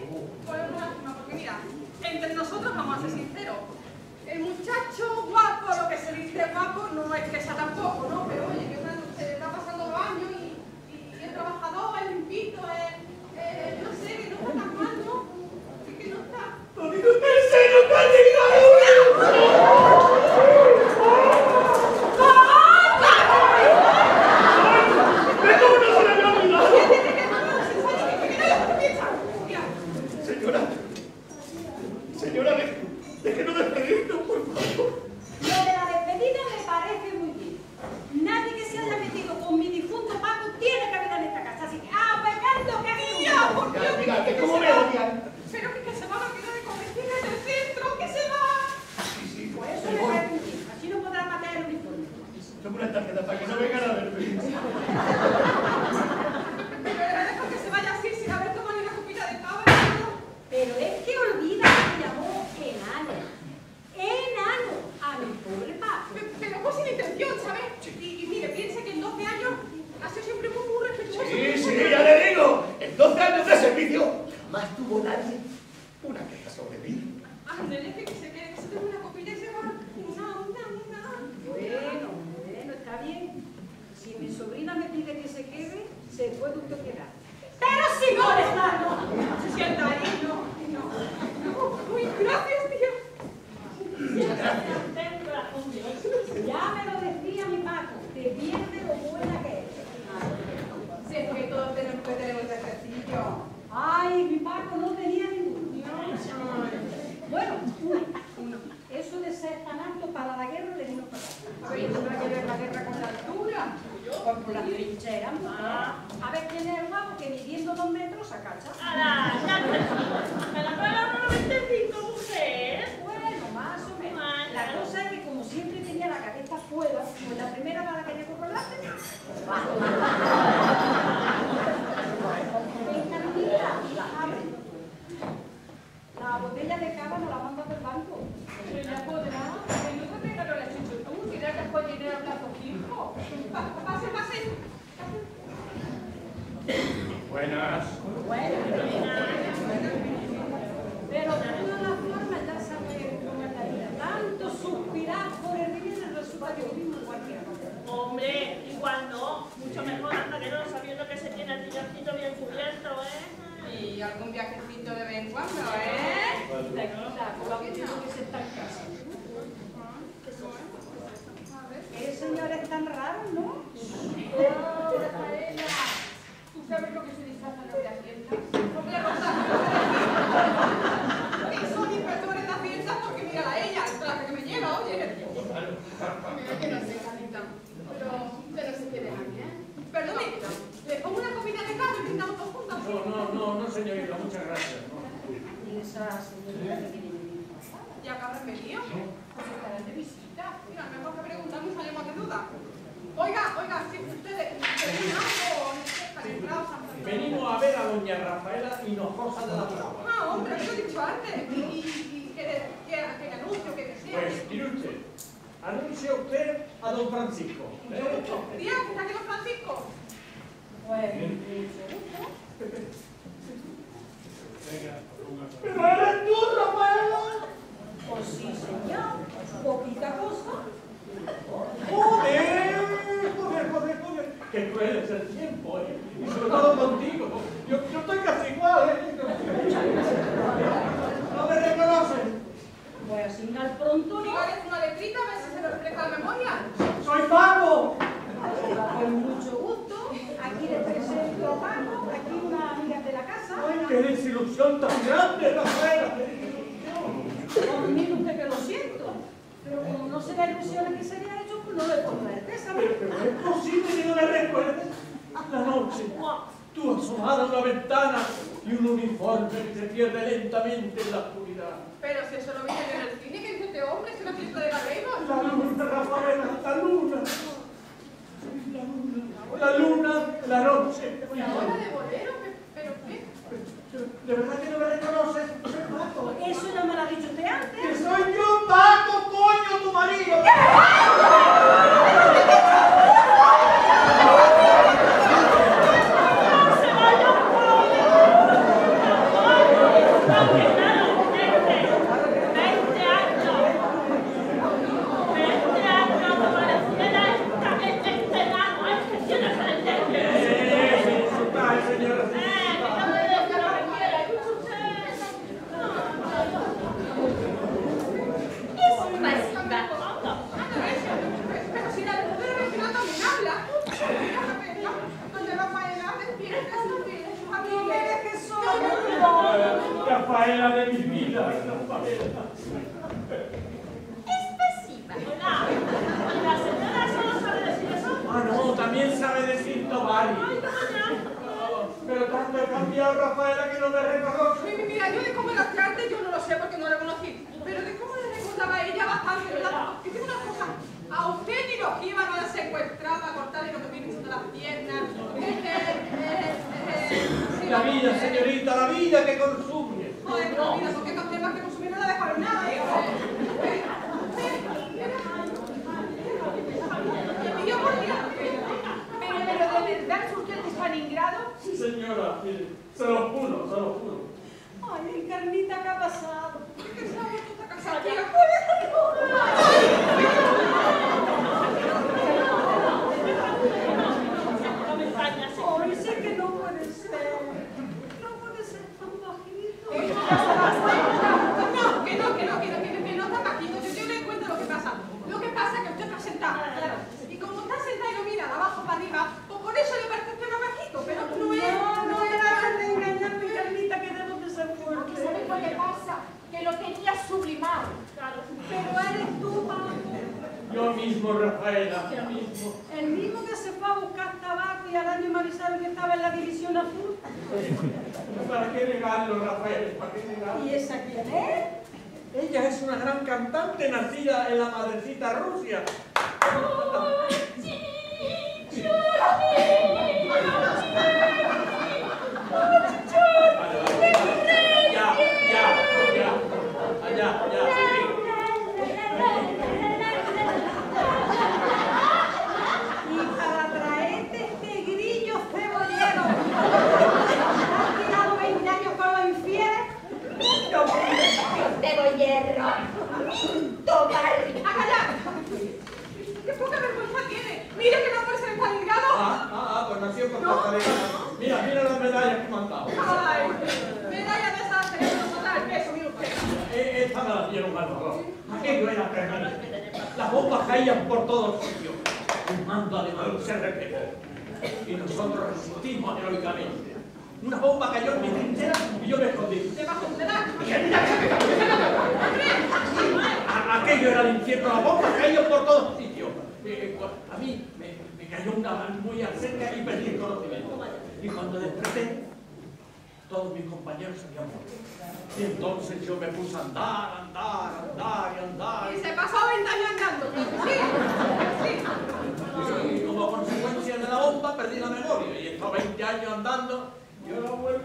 Pues es una lástima, porque mira, entre nosotros vamos a ser sinceros. El muchacho guapo, lo que se dice guapo, no es que sea tampoco, ¿no? Pero oye, que se está pasando los años y es trabajador, es limpito, no sé, que no está tan mal, ¿no? Sí que no está. ¡Lo digo en serio, Carlita! Señora, déjenos despedirnos, por favor. Lo de la despedida me parece muy bien. Nadie que se haya metido con mi difunto Paco tiene cabida en esta casa. Así que, pegando que ¡Mía, por Dios! Fíjate cómo me odian. Pero que se va a quedar de convecina en el centro, que se va. Sí, Pues eso me parece muy bien. Así no podrá matar el uniforme. Toma una tarjeta para que no vengan a verme. Pero de verdad que se vaya así sin haber tomado ni una copita de cava. Pero es que olvida que me llamó enano. Enano a mi pobre Paco. Pero fue sin intención, ¿sabes? Y mire, piense que en 12 años ha sido siempre muy respetuoso. Sí, ya le digo. En 12 años de servicio jamás tuvo nadie una queja sobre mí. Ándale, que se quede, que se tome una copita y se va. Bueno, está bien. Si mi sobrina me pide que se quede, se puede usted quedar. Pero si no está, no. Se sienta ahí, no. Uy, gracias, tío. Muchas gracias. Ya me lo decía mi Paco, te pierde lo buena que es. Si es que todos tenemos que tener un ejercicio. Ay, mi Paco no tenía ninguno. Bueno, uno. Eso de ser tan alto para la guerra le vino para acá. A ver, ¿tendrá que ver la guerra con la altura? Pues por las trincheras, a ver quién es el guapo que midiendo 2 metros se agacha. ¡Hala! ¡Me la paga 1,95, mujer! Bueno, más o menos. La cosa es que como siempre tenía la cabeza fuera, pues la primera bala que le corrolaste. La botella de cava no la manda del banco. Pero ya podrá. Que no te regalo la chuchu tú. Tira que con dinero a plazo fijo. Pase. Buenas. Pero de todas formas ya sabes cómo es la vida. Tanto suspirar por el dinero resulta que vivimos en cualquier cosa. Hombre, igual no. Mucho mejor anda que no, sabiendo que se tiene el silloncito bien cubierto, ¿eh? Y algún viajecito de vez en cuando, Tranquila, por lo que tengo que ser tan casa. ¿Qué señores tan raros, no? Oh, Rafaela, ¿tú sabes lo que se disfrazan los de Hacienda? Porque la cosa que son inspectores de Hacienda porque mira a ella, el traje que me lleva, oye. Mira que no sé, Carlita, pero se quede bien. Perdone, ¿le pongo una comida de carne y brindamos todos juntos? No, señorita, muchas gracias. Y esa señorita que viene de disfrazada. ¿Ya que habrán venido? Pues estarán de visita. Mira, mejor que preguntamos y salimos de duda. Oiga, si ustedes tienen algo o necesitan entrados, Venimos a ver a doña Rafaela Hinojosa de la Brava. Ah, hombre, lo he dicho antes. ¿Y qué anuncio, qué desea? Pues, mire usted, anuncia usted a don Francisco. Tía, ¿que está aquí los Francisco? Pues, mucho gusto. ¡Qué desilusión tan grande, Rafaela! No, mire usted que lo siento. Pero como no se da ilusiones que se le ha hecho, pues no le pongo certeza. Pero es posible que no me recuerdes la noche, tú asomada a una ventana y un uniforme que se pierde lentamente en la oscuridad. Pero si eso lo viste en el cine, ¿qué dice este hombre? ¿Es una película de Garrero? La luna, Rafaela, la luna. La luna, la noche. ¿La hora de bolero? ¿Pero qué? ¿De verdad que no me reconoces? Paco. Eso ya me lo ha dicho usted ¡Que antes. soy yo, Paco, coño, tu marido! Pero si la mujer mencionada me habla. Doña Rafaela, despierta, sus amigas que son. Rafaela de mi vida, Rafaela. Hola, la señora solo sabe decir eso. Ah, no, también sabe decir Tobari. Pero tanto he cambiado, Rafaela, que no me reconoce. Mira, yo de cómo era antes yo no lo sé porque no la conocí. Pero de cómo le recordaba a ella bastante, ¿verdad? Y digo una cosa, a usted ni los jíbaros la secuestraba, a cortarle lo que viene siendo las piernas. La vida, señorita, la vida que consume. Joder, no, mira, porque estos temas que consumir no la dejo en nada, Pero de verdad es usted de Stalingrado. Sí, señora, mire, se lo juro, se lo juro. Ay, Encarnita, ¿qué ha pasado? ¿Qué se ha vuelto esta casa? Ay, sé que no puede ser. No puede ser tan bajito. No, que no está bajito. Yo le cuento lo que pasa. Lo que pasa es que usted está sentada, claro. Y como está sentada y lo mira de abajo para arriba, pues por eso le parece que no es bajito, pero no es. No era de engañarme, Encarnita, que debo de ser fuerte. ¿Sabes lo que pasa? Que lo quería sublimar. Pero eres tú, Paco. Yo mismo, Rafaela, yo mismo. El mismo que se fue a buscar tabaco y Araña y Marisabel que estaba en la división azul. ¿Para qué negarlo, Rafael? ¿Para qué negarlo? ¿Y esa quién es? Ella es una gran cantante nacida en la madrecita Rusia. Ya, Y para traerte este grillo cebollero, ¿has tirado 20 años con los infieles? Cebollero. Total. ¡A callar! ¡Qué poca vergüenza tiene! ¡Mire que no puede ser Stalingrado! pues nació con Rafaela. Mira las medallas que me han dado. ¡Ay! Medalla de esas cerebros total, peso, mire usted. Esta me la dieron al horror. Aquello era terrible. Las bombas caían por todos sitios. Un mando alemán se repegó. Y nosotros resistimos heroicamente. Una bomba cayó en mi trinchera y yo me escondí. Debajo de la... Aquello era el infierno. Las bombas caían por todos sitios. A mí me cayó una mano muy cerca y perdí el conocimiento. Y cuando desperté, todos mis compañeros se habían muerto. Y entonces yo me puse a andar. Y se pasó 20 años andando. Sí. Y como consecuencia de la bomba perdí la memoria. Y estos 20 años andando, yo no vuelvo.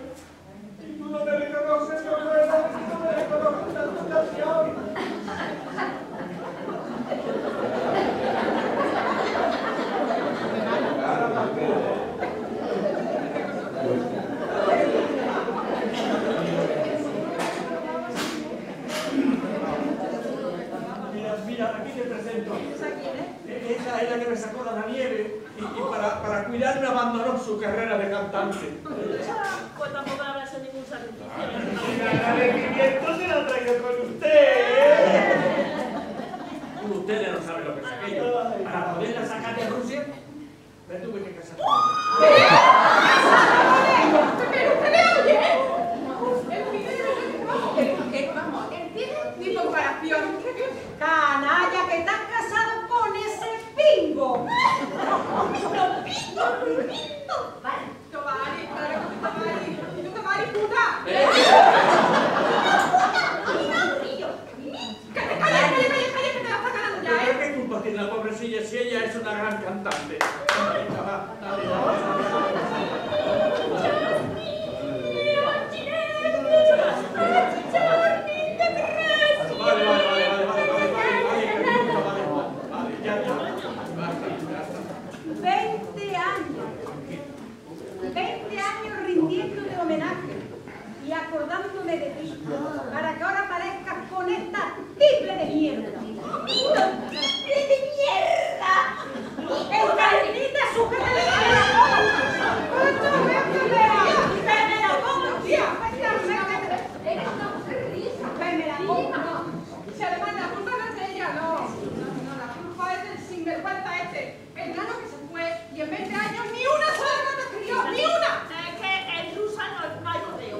Y tú no me reconoces, no me reconoces tanta canción. Mira, aquí te presento. ¿Esa quién es? Esa es la que me sacó de la nieve y para cuidarme abandonó su carrera de cantante. Pues tampoco habrá hecho ningún sacrificio. El agradecimiento se lo traigo con usted. Ustedes no saben lo que es aquello. Para poderla sacar de Rusia, me tuve que casar con ella. ¿Pero usted me oye? voluntad. ¡Calla, que me la está ganando ya, ¿Pero qué culpa tiene la pobrecilla si ella es una gran cantante? Venga, va, dale, rindiéndote homenaje y acordándome de ti, para que ahora aparezcas con esta triple de mierda. ¡Triple de mierda! ¡Encarnita, sujétale la cola! ¡Veme la pongo, tía! ¡Eres una mujer risa! ¡Veme la pongo! Si además la culpa no es de ella, no, la culpa es del sinvergüenza este, el nano que se fue y en 20 años ni una sola rata escribió, ni una. Es que en rusa no hay rodeo.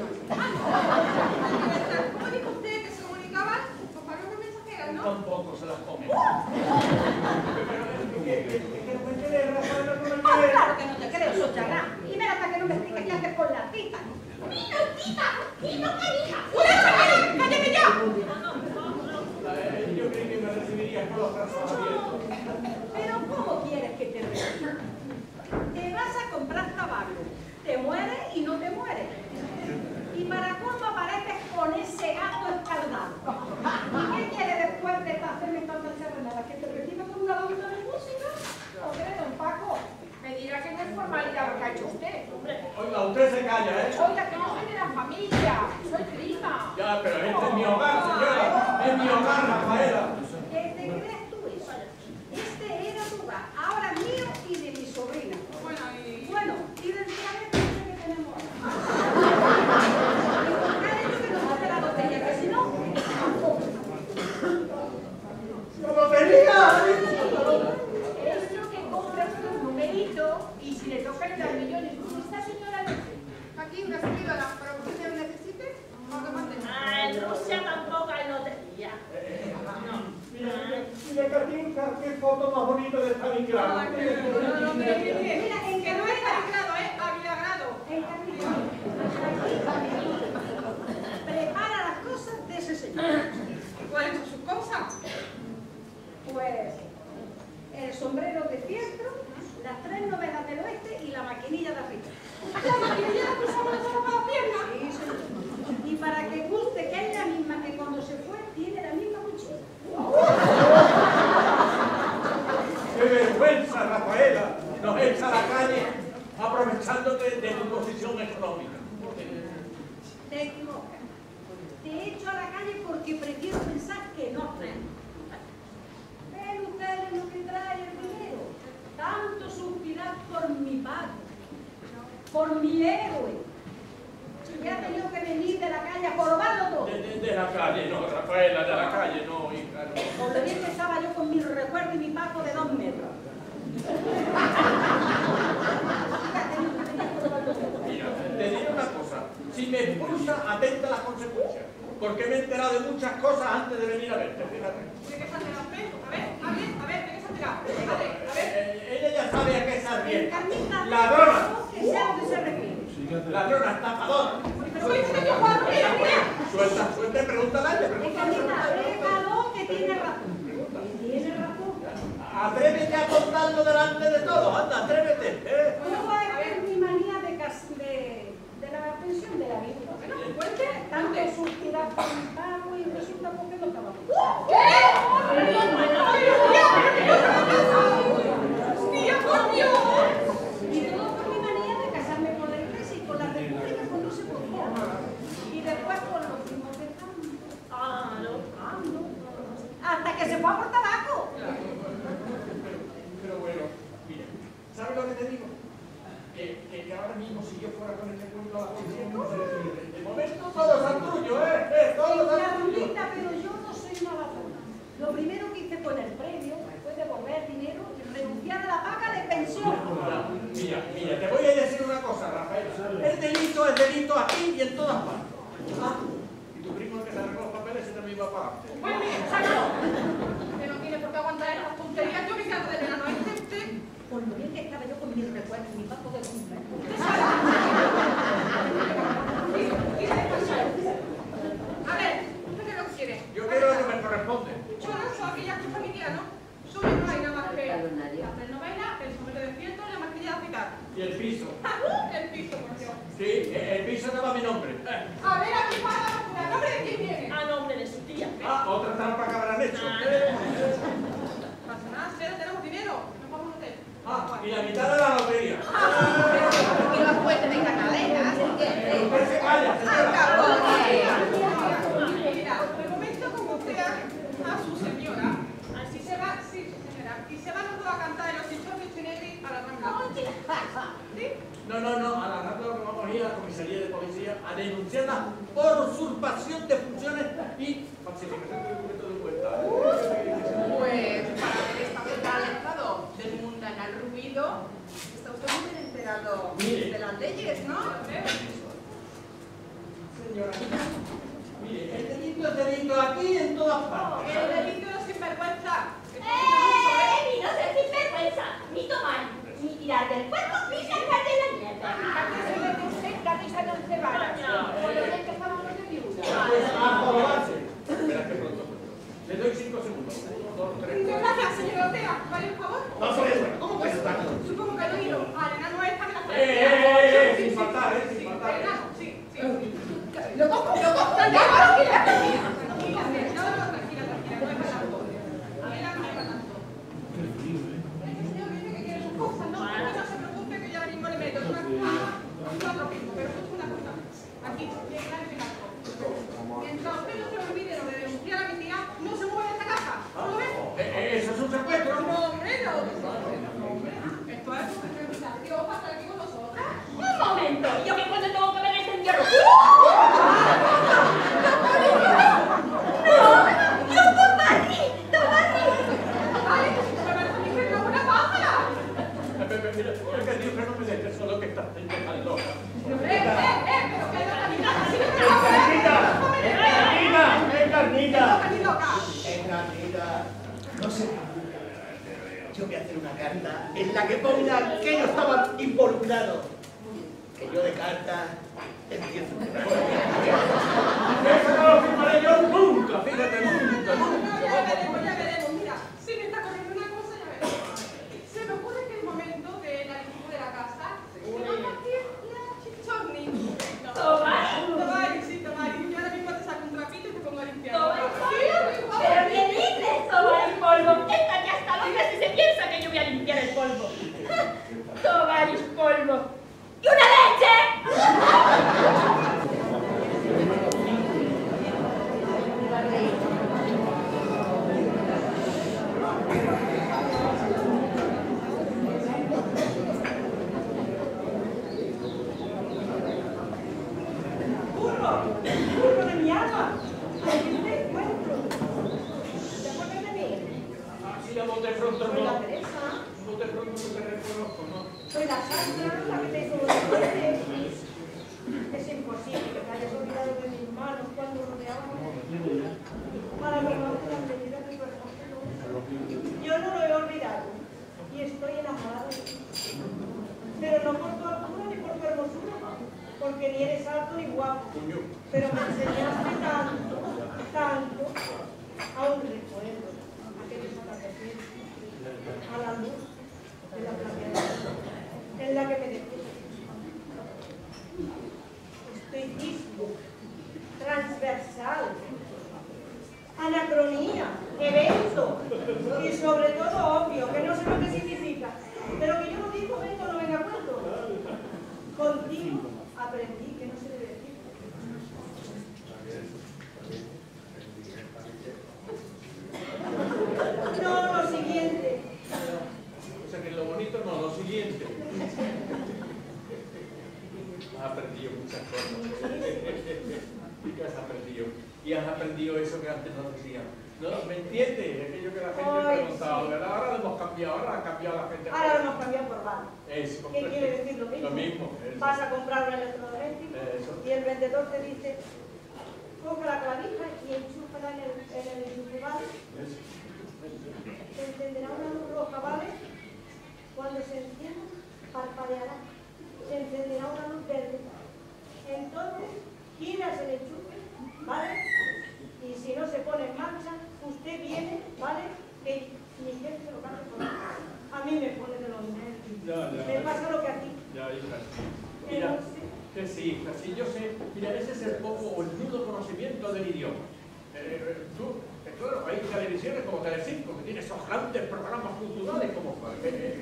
¿Cómo dijo usted que se comunicaban? Pues para los mensajeros, ¿no? Tampoco se las come. Claro que no te creo, Sochará. Y mira hasta que no me expliques qué haces con la tita. ¡Mira, tita! ¡Tita, canija! ¡Cállate ya! Yo creí que me recibiría con los brazos abiertos. Pero ¿cómo quieres que te reciba? Te vas a comprar tabaco, te mueres y no te mueres. Y para cuándo apareces con ese gato escaldado. ¿Y qué quieres después de hacerme tantas charrenadas? ¿Que te reciba con una banda de música? Hombre, don Paco, Me dirá que no es formalidad lo que ha hecho usted. Oiga, usted se calla, ¿eh? Oiga, que no soy de la familia, soy prima. Ya, pero este es mi hogar, señora. Es mi hogar, Rafaela. ¿qué te crees tú eso? Este era tu hogar, ahora mío y de mi sobrina. Bueno, y del planeta que tenemos ahora. ¿Qué ha hecho que nos hace la botella? Que si no, ¡La lotería! eso que compras un numerito y si le toca el millón y esta señora Aquí una escribana, para que usted me necesite, no que mande. Ah, en Rusia tampoco hay lotería. Mira, Katinka, qué foto más bonita de Stalingrado. Mira, en Que no es Stalingrado, es Avilagrado. prepara las cosas de ese señor. ¿Cuáles son sus cosas? Pues el sombrero de fieltro, las 3 novelas del oeste y la maquinilla de arriba. La maquinilla la cruzamos solo para las piernas. Sí, señor. Y para que guste que es la misma que cuando se fue, tiene la misma cuchilla. ¡Qué vergüenza, Rafaela! Nos echa a la calle aprovechándote de tu posición económica. Te equivocas. Te echo a la calle porque prefiero pensar que no traen. Ven ustedes lo que trae el dinero. Tanto suspirar por mi pago, por mi héroe. Y ha tenido que venir de la calle a jorobarlo todo. De la calle, no, Rafaela, de la calle, no, hija, no. Por lo bien que estaba yo con mi recuerdo y mi paco de 2 metros. Mira, te diré una cosa. Si me expulsa, atenta a las consecuencias. Porque me he enterado de muchas cosas antes de venir a verte, fíjate. ¿De qué se ha enterado usted? A ver, ¿de qué se ha enterado? A ver. Ella ya sabe a qué se advierte. Carmita, ¡Ladrona! que sea a lo que se refiere. ¡Ladrona, estafadora! Pero soy usted que Juan, mira. Suelta, suelta, pregúntale a ella, pregúntale. Carmita, déjalo que tiene razón. Tiene razón. Atrévete a contarlo delante de todos, anda, atrévete, ¿eh? ¿Cómo va a ver mi manía de la pensión de la vida? Cuente. Tanto suspirar por mi pago y resulta porque no estaba ¡Tía, por Dios! Y todo por mi manía de casarme con la iglesia y con la república cuando se podía. Y después por los primos de campo. Hasta que se fue a por tabaco. Pero bueno, mira, ¿sabes lo que te digo? Que ahora mismo si yo fuera con este cuento a la policía, no se decide. De momento todos son tuyos, todos son tuyos. Carlita, pero yo no soy una ladrona. Lo primero que hice con el premio fue devolver dinero y renunciar a la paga de pensión. Mira, te voy a decir una cosa, Rafael. El delito es delito aquí y en todas partes. Y tu primo que se arregló los papeles ese también va a pagar. Pues mire, sácalo. Que no tiene por qué aguantar esas tonterías. Yo me canso de verano. Por lo bien que estaba yo con mis recuerdos, mi papo de cumple. Y A ver, aquí para la vacuna. ¿A nombre de quién viene? A nombre de su tía. Ah, otra trampa que habrán hecho. No pasa nada, si no tenemos dinero. Nos vamos a hotel. Ah, y la mitad de la lotería. Y los puentes de Catalina, así que... Usted se calla, señora. Mira, de momento como usted a su señora, así se va, sí, su señora, y se van los dos a cantar en los hinchos de Chinelli a la Rambla. ¿Sí? No, a la rato que vamos a ir a la comisaría de policía a denunciarla por usurpación de funciones y falsificación de documentos de cuenta. Pues para ver esta vuelta al estado del mundanal ruido, está usted muy bien enterado de las leyes, ¿no? Señora, mire, el delito es delito aquí y en todas partes. El delito de sinvergüenza. Ni no ser sinvergüenza, ni tomar, ni tirar del cuerpo, ni sacar de la mierda. Pues a jorobarse. Espera que pronto. Le doy 5 segundos. 1, 2, 3, 4. Gracias, señora Ortega. ¿Vale, por favor? No, pues, ¿cómo que está? Supongo que no he ido. A la enano esta que la Sin faltar, sin faltar. Enano, sí. Lo cojo, Tranquila, tranquila, no es para tanto. A ver, no es para tanto. El señor dice que quiere sus cosas, no se preocupe que yo ahora mismo le meto una otro mismo, pero justo una cosa. Aquí, bien claro y bien alto. Mientras usted no se le olvide lo de denunciar a mi tía, no se mueve de esta casa. ¿No lo ve? Eso es un secuestro. No, hombre, no. Esto es una Dios para estar aquí con nosotros. Un momento, ¿yo qué cuando tengo que ver este entierro? Vale, me parece a mí que es una pájara. Mira, es que Dios que no me dejes solo que estás loca. Pero que no la mitad, así que ¡Es carnita! ni loca. ¡Es carnita! No sé. Yo voy a hacer una carta en la que ponga que ellos estaban involucrados. Que yo de carta empiezo. Eso no lo firmaré yo nunca, fíjate, nunca. Ya veremos, mira, si me está corriendo una cosa, ya veremos. Se me ocurre que el momento de la limpieza de la casa, que vamos a hacer la chichorni. Tomari, sí, Tomari. Yo ahora mismo te saco un trapito y te pongo a limpiar. ¿Pero qué dices? Tomar el polvo. Esta ya está loca si se piensa que yo voy a limpiar el polvo. Tomar el polvo. ¡Y una leche! ¡Burro de mi alma! ¡Aquí te encuentro! ¿Te acuerdas de mí? Así a bote pronto Soy la no. Teresa, Bote pronto no te reconozco, ¿no? soy la Sandra, la que te conoce. Es imposible que te hayas olvidado de mis manos cuando rodeábamos para robarte la medida de tu hermano. Yo no lo he olvidado y estoy enamorada de ti. Pero no por tu altura ni por tu hermosura, porque ni eres alto ni guapo. Pero me enseñaste tanto, aún recuerdo aquellos atardeceres, a la luz de la plateada, en la que me dejé. Estoicismo, transversal, anacronía, evento y sobre todo obvio, que no sé lo que significa, pero que yo no digo esto no venga a cuento. Contigo aprendí que no se debe decir. No, lo siguiente. O sea que lo bonito no, lo siguiente. Has aprendido muchas cosas. ¿Qué has aprendido? Y has aprendido eso que antes no decían. ¿No? ¿Me entiendes? Aquello que la gente Ay, preguntaba. sí. ¿Verdad? Ahora lo hemos cambiado, ahora ha cambiado la gente. Ahora lo hemos cambiado por bar. Eso. ¿Qué quiere decir lo mismo? Lo mismo. Eso. Vas a comprar un electrodoméstico Eso. y el vendedor te dice, coge la clavija y enchúfala en el enchufable. Se encenderá una luz roja, ¿vale? Cuando se encienda, parpadeará. Se encenderá una luz verde. Entonces, giras el enchufe, ¿vale? Y si no se pone en marcha, usted viene, ¿vale? Que mi jefe se lo cambia por mí. A mí me pone de los nervios. Ya. Me pasa lo que a ti. Ya, hija. Mira, que sí, hija, sí. si yo sé, mira, ese es el poco o el nudo conocimiento del idioma. Claro, hay televisiones como Telecinco, que tiene esos grandes programas culturales como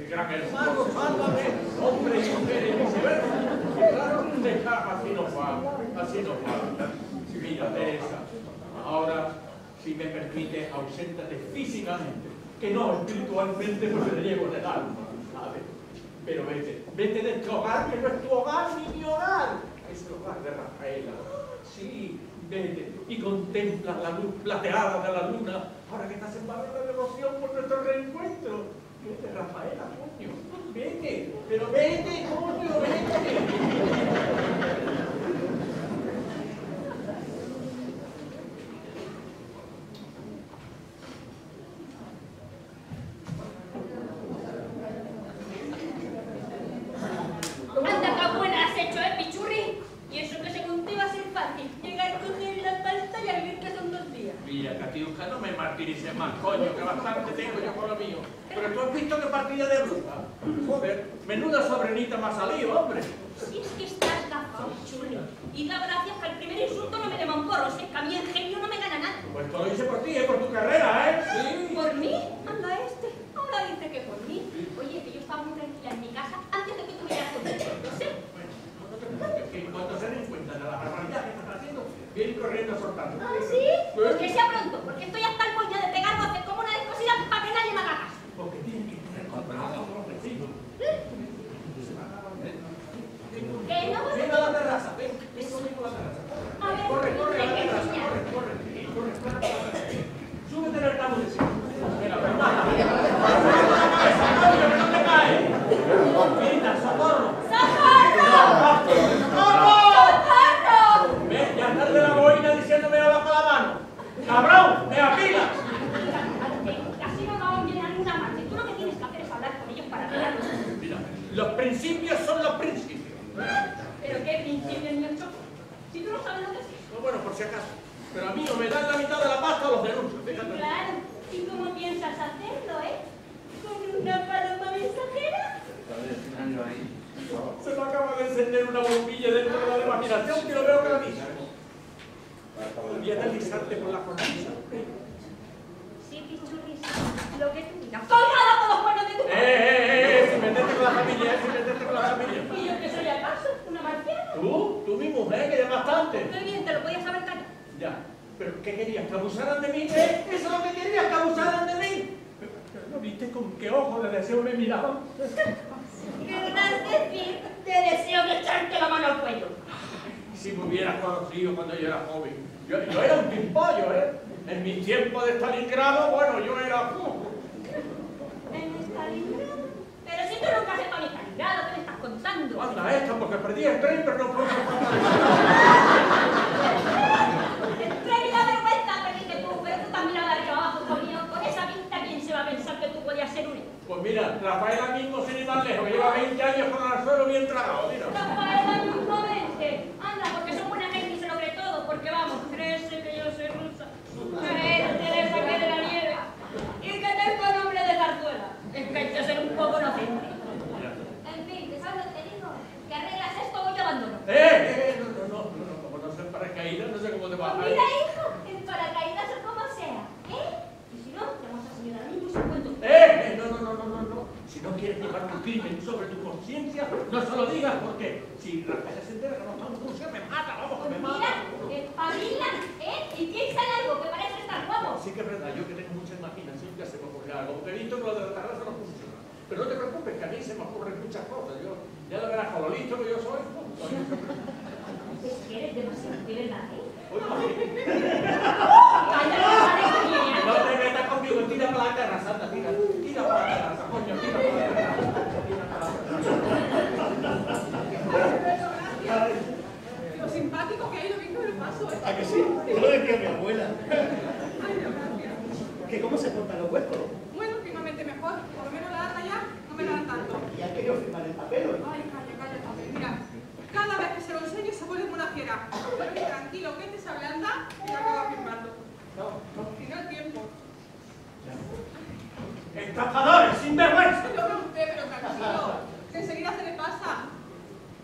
Gran Hermano, Sálvame, Hombres y Mujeres y viceversa. Y claro, así nos va, así nos va. Mira, Teresa, ahora, si me permite, auséntate físicamente, que no espiritualmente, porque te llevo en el alma, ¿sabes? Pero vete de este hogar, que no es tu hogar ni mi hogar, es el hogar de Rafaela. Sí, vete y contempla la luz plateada de la luna, ahora que estás en valor de devoción por nuestro reencuentro. Vete, Rafaela, coño, vete, pero vete, coño, vete. Anda, qué buena has hecho, Pichurri. Y eso que según te iba a ser fácil, llegar con él la pasta y al ver que son 2 días. Mira, Catiusca, no me martirices más, coño, que bastante tengo yo con lo mío. Pero tú has visto qué partida de bruja. Joder, menuda sobrenita me ha salido, hombre. Si es que estás gafado, Pichurri. Y da gracias que al primer insulto no me dé moncorro, si es que a mí en genio no me gana nada. Pues todo lo hice por ti, por tu carrera, Sí. ¿Por mí? Anda este. Ahora dice que por mí. Oye, que yo estaba muy tranquila en mi casa antes de que tuvieras conmigo. No sé. Que en cuanto se den cuenta de la barbaridad que estás haciendo, vienen corriendo soltando. ¿Ah, sí? Pues que sea pronto, porque estoy hasta el coño de pegar voces como una descosida para que nadie me haga caso. Porque tienen que tener controlado a los vecinos. Que no voy Ven a la terraza, ven conmigo a la terraza. a ver, Corre a la hay que terraza, enseñar. corre. Súbete en el cabo de sí. Venga, que no te caes. Grita, socorro. ¡Socorro! ¡Socorro! Ven, ya estás de la boina diciéndome abajo la mano. ¡Cabrón, me apilas! Casi no vamos bien a ninguna parte. Tú lo que tienes que hacer es hablar con ellos para arreglarlo. Mira, los principios son los principios. ¿Pero qué principio ni el choco? Si tú no sabes lo que es. No, bueno, por si acaso. Pero a mí o me dan la mitad de la pasta o los denuncio. Fíjate. Claro. ¿Y cómo piensas hacerlo, ¿Con una paloma mensajera? Se me acaba de encender una bombilla dentro de la imaginación que lo veo clarísimo. Voy a deslizarte por la cornisa. Sí, Pichurri, lo que tú digas. ¡Colgada por los cuernos de tu padre! Si metete con la familia, si metete con la familia. ¿Y yo qué soy acaso? ¿Una marciana? Tú mi mujer, que ya bastante. Muy bien, te lo podías haber callado. Ya, pero ¿qué querías? ¿Que abusaran de mí? Eso es lo que querías, que abusaran de mí. Pero ¿no viste con qué ojos de deseo me miraban? ¿Querrás decir? Te deseo de echarte la mano al cuello. Si me hubieras conocido cuando yo era joven. Yo era un pimpollo, En mi tiempo de Stalingrado, bueno, yo era... ¿En Stalingrado? Pero si tú nunca has estado en Stalingrado, ¿qué me estás contando? Anda esta, porque perdí el tren, pero no puedo Trae la vergüenza, perdiste tú, pero tú también a arriba abajo conmigo. Con esa vista, ¿quién se va a pensar que tú podías ser un... Pues mira, Rafaela mismo sin ir más lejos, que lleva 20 años con el suelo bien tragado, mira. Rafaela mismo 20. Anda, porque son buena gente y se lo cree todo, porque vamos, crece que yo soy rusa. Teresa que de la nieve. Y que tengo nombre de zarzuela. Es que hay que ser un poco inocente. En fin, ¿te sabes lo que te digo? Que arreglas esto o yo abandono. No, como no sé en paracaídas, no sé cómo te va. Pues mira, hijo, en paracaídas o como sea, Y si no, te vamos a señalar a mí y se cuento. No. Si no quieres llevar tu crimen sobre tu conciencia, no se lo digas, porque si Rafaela se entera que no estamos juntos, me mata, vamos, que me mata. Mira, espabila, y piensa en algo que parece estar guapo. Sí que es verdad, yo que tengo mucha imaginación ya se me ocurre algo, porque he visto que lo de la terraza no funciona. Pero no te preocupes, que a mí se me ocurren muchas cosas. Yo, ya lo verás con lo listo que yo soy. Es que eres demasiado verdad, No te metas conmigo, tira para la terraza, anda, tira para la terraza, coño, tira para la terraza. Lo simpático que hay, lo bien que me lo paso, ¿A que sí? Eso lo decía mi abuela. Ay, Dios, gracias. ¿Que cómo se portan los huertos? Bueno, últimamente mejor. Por lo menos la data ya no me la dan tanto. Y has querido firmar el papel, ¿o no? Ay, calla, papel. Mira, cada vez que se lo enseño se vuelve como una fiera. Pero que tranquilo, que este se ablanda y acaba firmando. Si no el tiempo. ¡Estafadores, sinvergüenza! No me usted, pero tranquilo. Que enseguida se le pasa.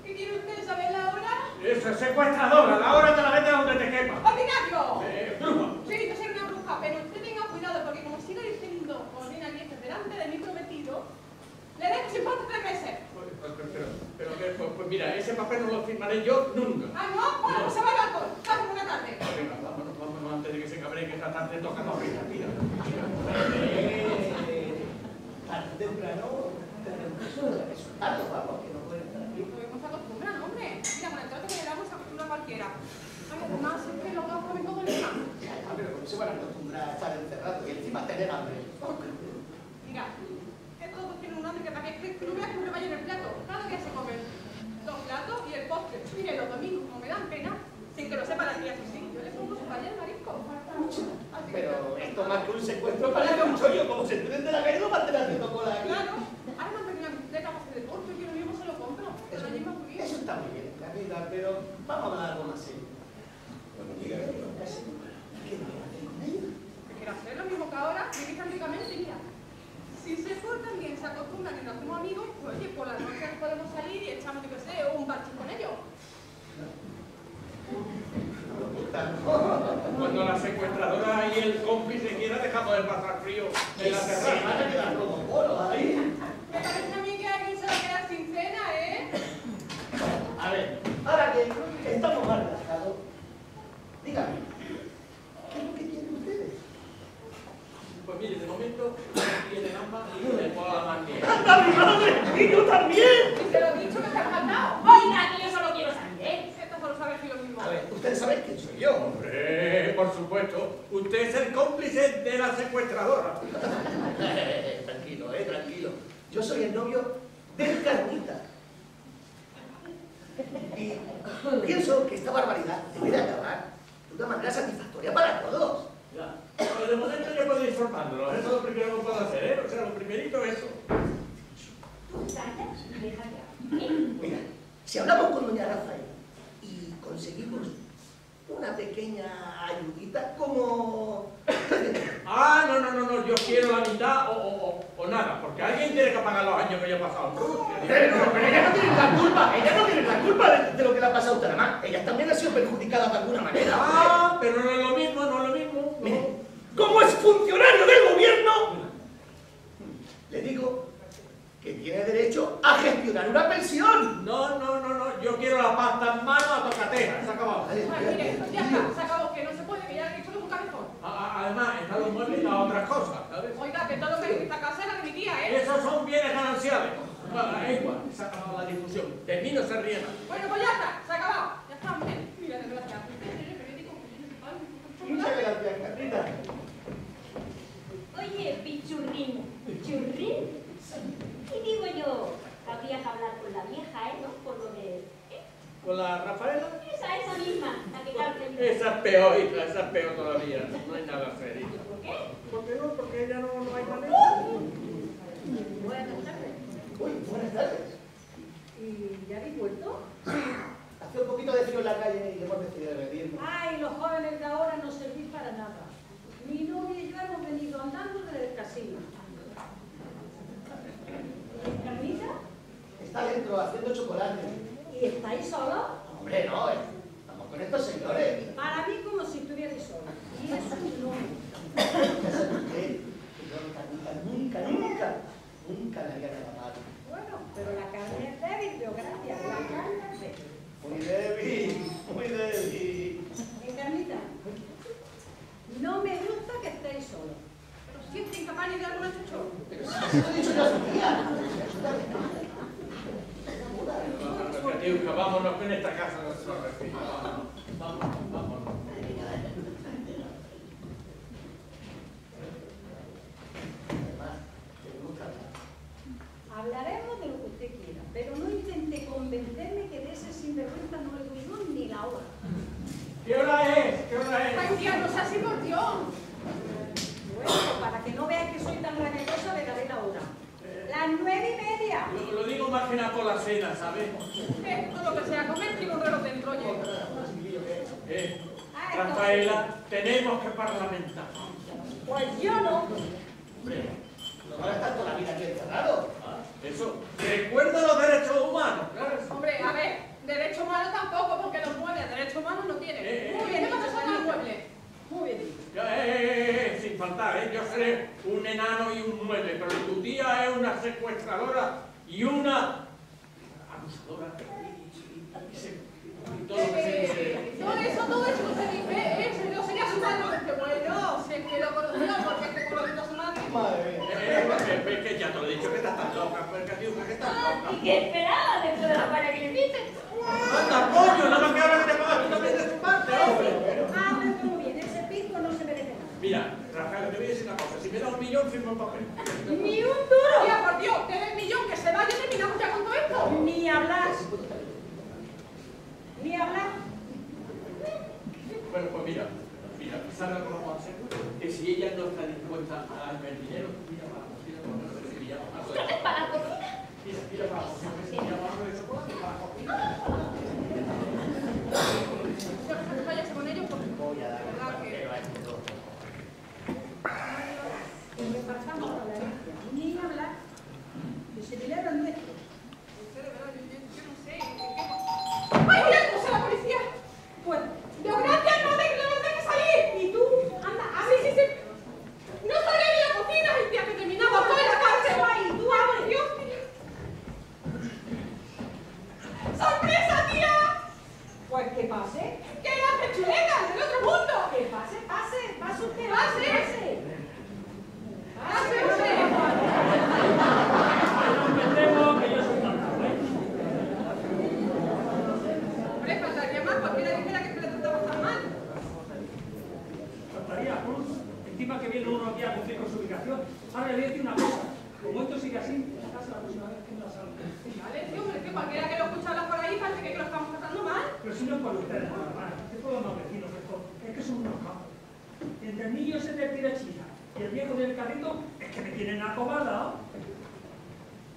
¿Qué quiere usted saber la hora? Eso es secuestradora, la hora te la metes donde te quepa. ¡Ordinario! Bruja. Sí, yo soy una bruja, pero usted tenga cuidado porque como siga diciendo Olina Nieves delante de mi prometido, le dejo sin falta 3 meses. Pues mira, ese papel no lo firmaré yo nunca. Ah, ¿no? Bueno, pues se va al balcón. Vamos una tarde. Venga, vámonos antes de que se cabre, que esta tarde toca la risa, tira. Tarde temprano, resultados, vamos, que no pueden estar aquí. Nos hemos acostumbrado, hombre. Mira, con el trato que le damos se acostumbra cualquiera. Ay, además, es que los dos comen todo el día. Pero ¿cómo se van a acostumbrar a estar encerrados y encima tener hambre? Mira, todos tienen un hambre que para que no veas que no le vaya en el plato. Cada día se comen 2 platos y el postre. Mire, los domingos, como me dan pena, sin que lo sepa la tía sí, yo le pongo su paella de marisco. Pero esto más que un secuestro parece un chollo, como se entren de la caída para tener haciendo cola aquí. Claro, ahora me han pedido una bicicleta para hacer deporte y yo lo mismo se lo compro. Pero allí más muy bien. Eso está muy bien, la vida, pero vamos a hablar algo más serio. Bueno, diga, ¿qué voy a hacer con ella? Que quiero hacer lo mismo que ahora, vivir tan ricamente, mira. Si se portan bien, se acostumbran y nos hacemos amigos, pues oye, por las noches podemos salir y echamos, yo qué sé, un parche con ellos. Cuando la secuestradora y el cómplice quiera, dejamos de pasar frío en la Se terraza. van a quedar como polos ahí. Me parece a mí que alguien se va a quedar sin cena, ¿eh? A ver, ahora que estamos mal relajados, dígame, ¿qué es lo que quieren ustedes? Pues mire, de momento tienen ambas y le puedo la manguera. ¡Anda, mi madre! ¡Y yo también! Y te lo he dicho que te has faltado. Oiga, que yo solo quiero sangre. Esto solo sabe si lo mismo. A ver, ustedes saben quién soy yo. Hombre, por supuesto, usted es el cómplice de la secuestradora. Tranquilo, tranquilo. Yo soy el novio del Carnita. Y pienso que esta barbaridad debe de acabar de una manera satisfactoria para todos. Ya. Pero de momento yo puedo informándolo, eso es lo primero que puedo hacer, ¿eh? O sea, lo primerito es eso. Tú callas y deja ya. Mira, si hablamos con doña Rafael y conseguimos una pequeña ayudita como... Ah, no, yo quiero la mitad o nada, porque alguien tiene que pagar los años que yo he pasado en Rusia. Pero ella no tiene la culpa de lo que le ha pasado a usted, además. Ella también ha sido perjudicada de alguna manera. Ah, pero no es lo mismo, Mire, como es funcionario del gobierno, le digo que tiene derecho a gestionar una pensión. No, yo quiero la pasta en mano a tocateja, se ha acabado. Ay, mire, ya está, se acabó, que no se puede, que ya he hecho un calefón. Además, están los muebles y las otras cosas, ¿sabes? Oiga, que todo lo que esta casa era de mi tía, ¿eh? Esos son bienes gananciales. Bueno, es igual, se ha acabado la discusión. De mí no se ríe más. Bueno, pues ya está, se ha acabado. Ya está, hombre. Mira, desgracia. Muchas gracias, Carlita. Oye, pichurrín. ¿Pichurrín? Y digo yo, habría que hablar con la vieja, ¿eh? ¿No? Por lo de... ¿Con la Rafaela? Esa misma, la que cárcel. Esa es peor, hija, esa es peor todavía. No hay nada serio. ¿Por qué? ¿Por qué no? Porque ella no hay manera. Buenas tardes. Uy, buenas tardes. ¿Y ya habéis vuelto? Hace un poquito de frío en la calle y hemos decidido venirnos. Ay, los jóvenes de ahora no servís para nada. Mi novia y yo hemos venido andando desde el casino. ¿Y Carmita? Está dentro haciendo chocolate. ¿Y estáis solos? Hombre, no, estamos con estos señores. Para mí como si estuvierais solos. Y eso no. Ya sabe usted que yo, Carlita, nunca le haría nada malo. Bueno, pero la carne es débil, Teocracia. La carne es débil. Muy débil, muy débil. Carmita, no me gusta que estéis solos. Pero siempre incapaz ni de alguna chucho. Pero si se lo he dicho yo a su tía. Catiusca, vámonos que en esta casa no se nos respira. Vámonos. Hablaremos de lo que usted quiera, pero no intente convencerme que de ese sinvergüenza no le doy yo ni la hora. ¿Qué hora es? Ay, tía, no seas así, por Dios. Bueno, para que no veáis que soy tan raquetosa, le daré la hora. Las 9:30. Lo digo más que nada por la cena, ¿sabes? Todo lo que sea comer tiene un reloj dentro, oye. Rafaela, tenemos que parlamentar. Pues yo no. Hombre, no van a estar toda la vida aquí encerrados. Eso, recuerda los derechos humanos, claro. Hombre, a ver, Derecho humano tampoco, porque los muebles de derecho humano no tienen. Muy bien, ¿qué pasa con los muebles? Muy bien. Sin faltar, yo seré un enano y un mueble, pero tu tía es una secuestradora y una abusadora. Y todo lo que se dice. Todo eso que se dice, no sería su madre, porque bueno, sé que lo conoció, porque este colorito a su madre. Madre mía. Es que ya te lo he dicho, que estás tan loca, porque digo que estás loca. ¿Y qué esperabas después de la pared que le diste? ¡Anda, coño! Nada más que ahora que te pagas tú también de tu parte, hombre. Hable todo bien, ese pico no se merece nada. Mira, Rafael, te voy a decir una cosa. Si me da 1 millón, firmo el papel. Ni un duro. Tía, por Dios, te den millón, que se vaya y terminamos ya con todo esto. Ni hablar. Ni hablar. Bueno, pues mira, ¿sabes lo que vamos a hacer? Que si ella no está dispuesta a darme el dinero, mira para la cocina, porque no sé si llama más. ¿Otra vez para la cocina? Mira para la cocina, que si llama algo de chocolate para la cocina. Váyase con ellos porque... Voy a dar un ¿verdad que- Y repartamos la herencia. Ni hablar. Ese dinero es nuestro. Ustedes, ¿verdad? Yo no sé. ¡Ay, mira cómo se la policía! Pues, ¡Desgracia, no dejes salir! y tú, anda, ¡Sí, sí, sí! ¡No salga de la cocina! ¡Ay, tía, que terminamos toda la cárcel! ahí, tú abre. ¡Dios mío! ¡Sorpresa, tía! Pues que pase. ¡Que hace chuleta del otro mundo! Que pase, pase. Pase usted. Pase. Pase. Me temo que yo soy tan ¿eh? Hombre, faltaría más. Cualquiera dijera que se le trataba tan mal. Faltaría plus. Encima que viene uno aquí a cumplir con su ubicación. Ahora le voy a decir una cosa. Como esto sigue así, la casa la próxima vez que no la salga. Vale, sí, hombre, que cualquiera que lo escucha hablar por ahí parece que lo estamos tratando mal. Pero si no es por ustedes, nada más. Es por los vecinos, es que son unos capos. Entre el niño ese de tirachina y el viejo del carrito, es que me tienen acobada.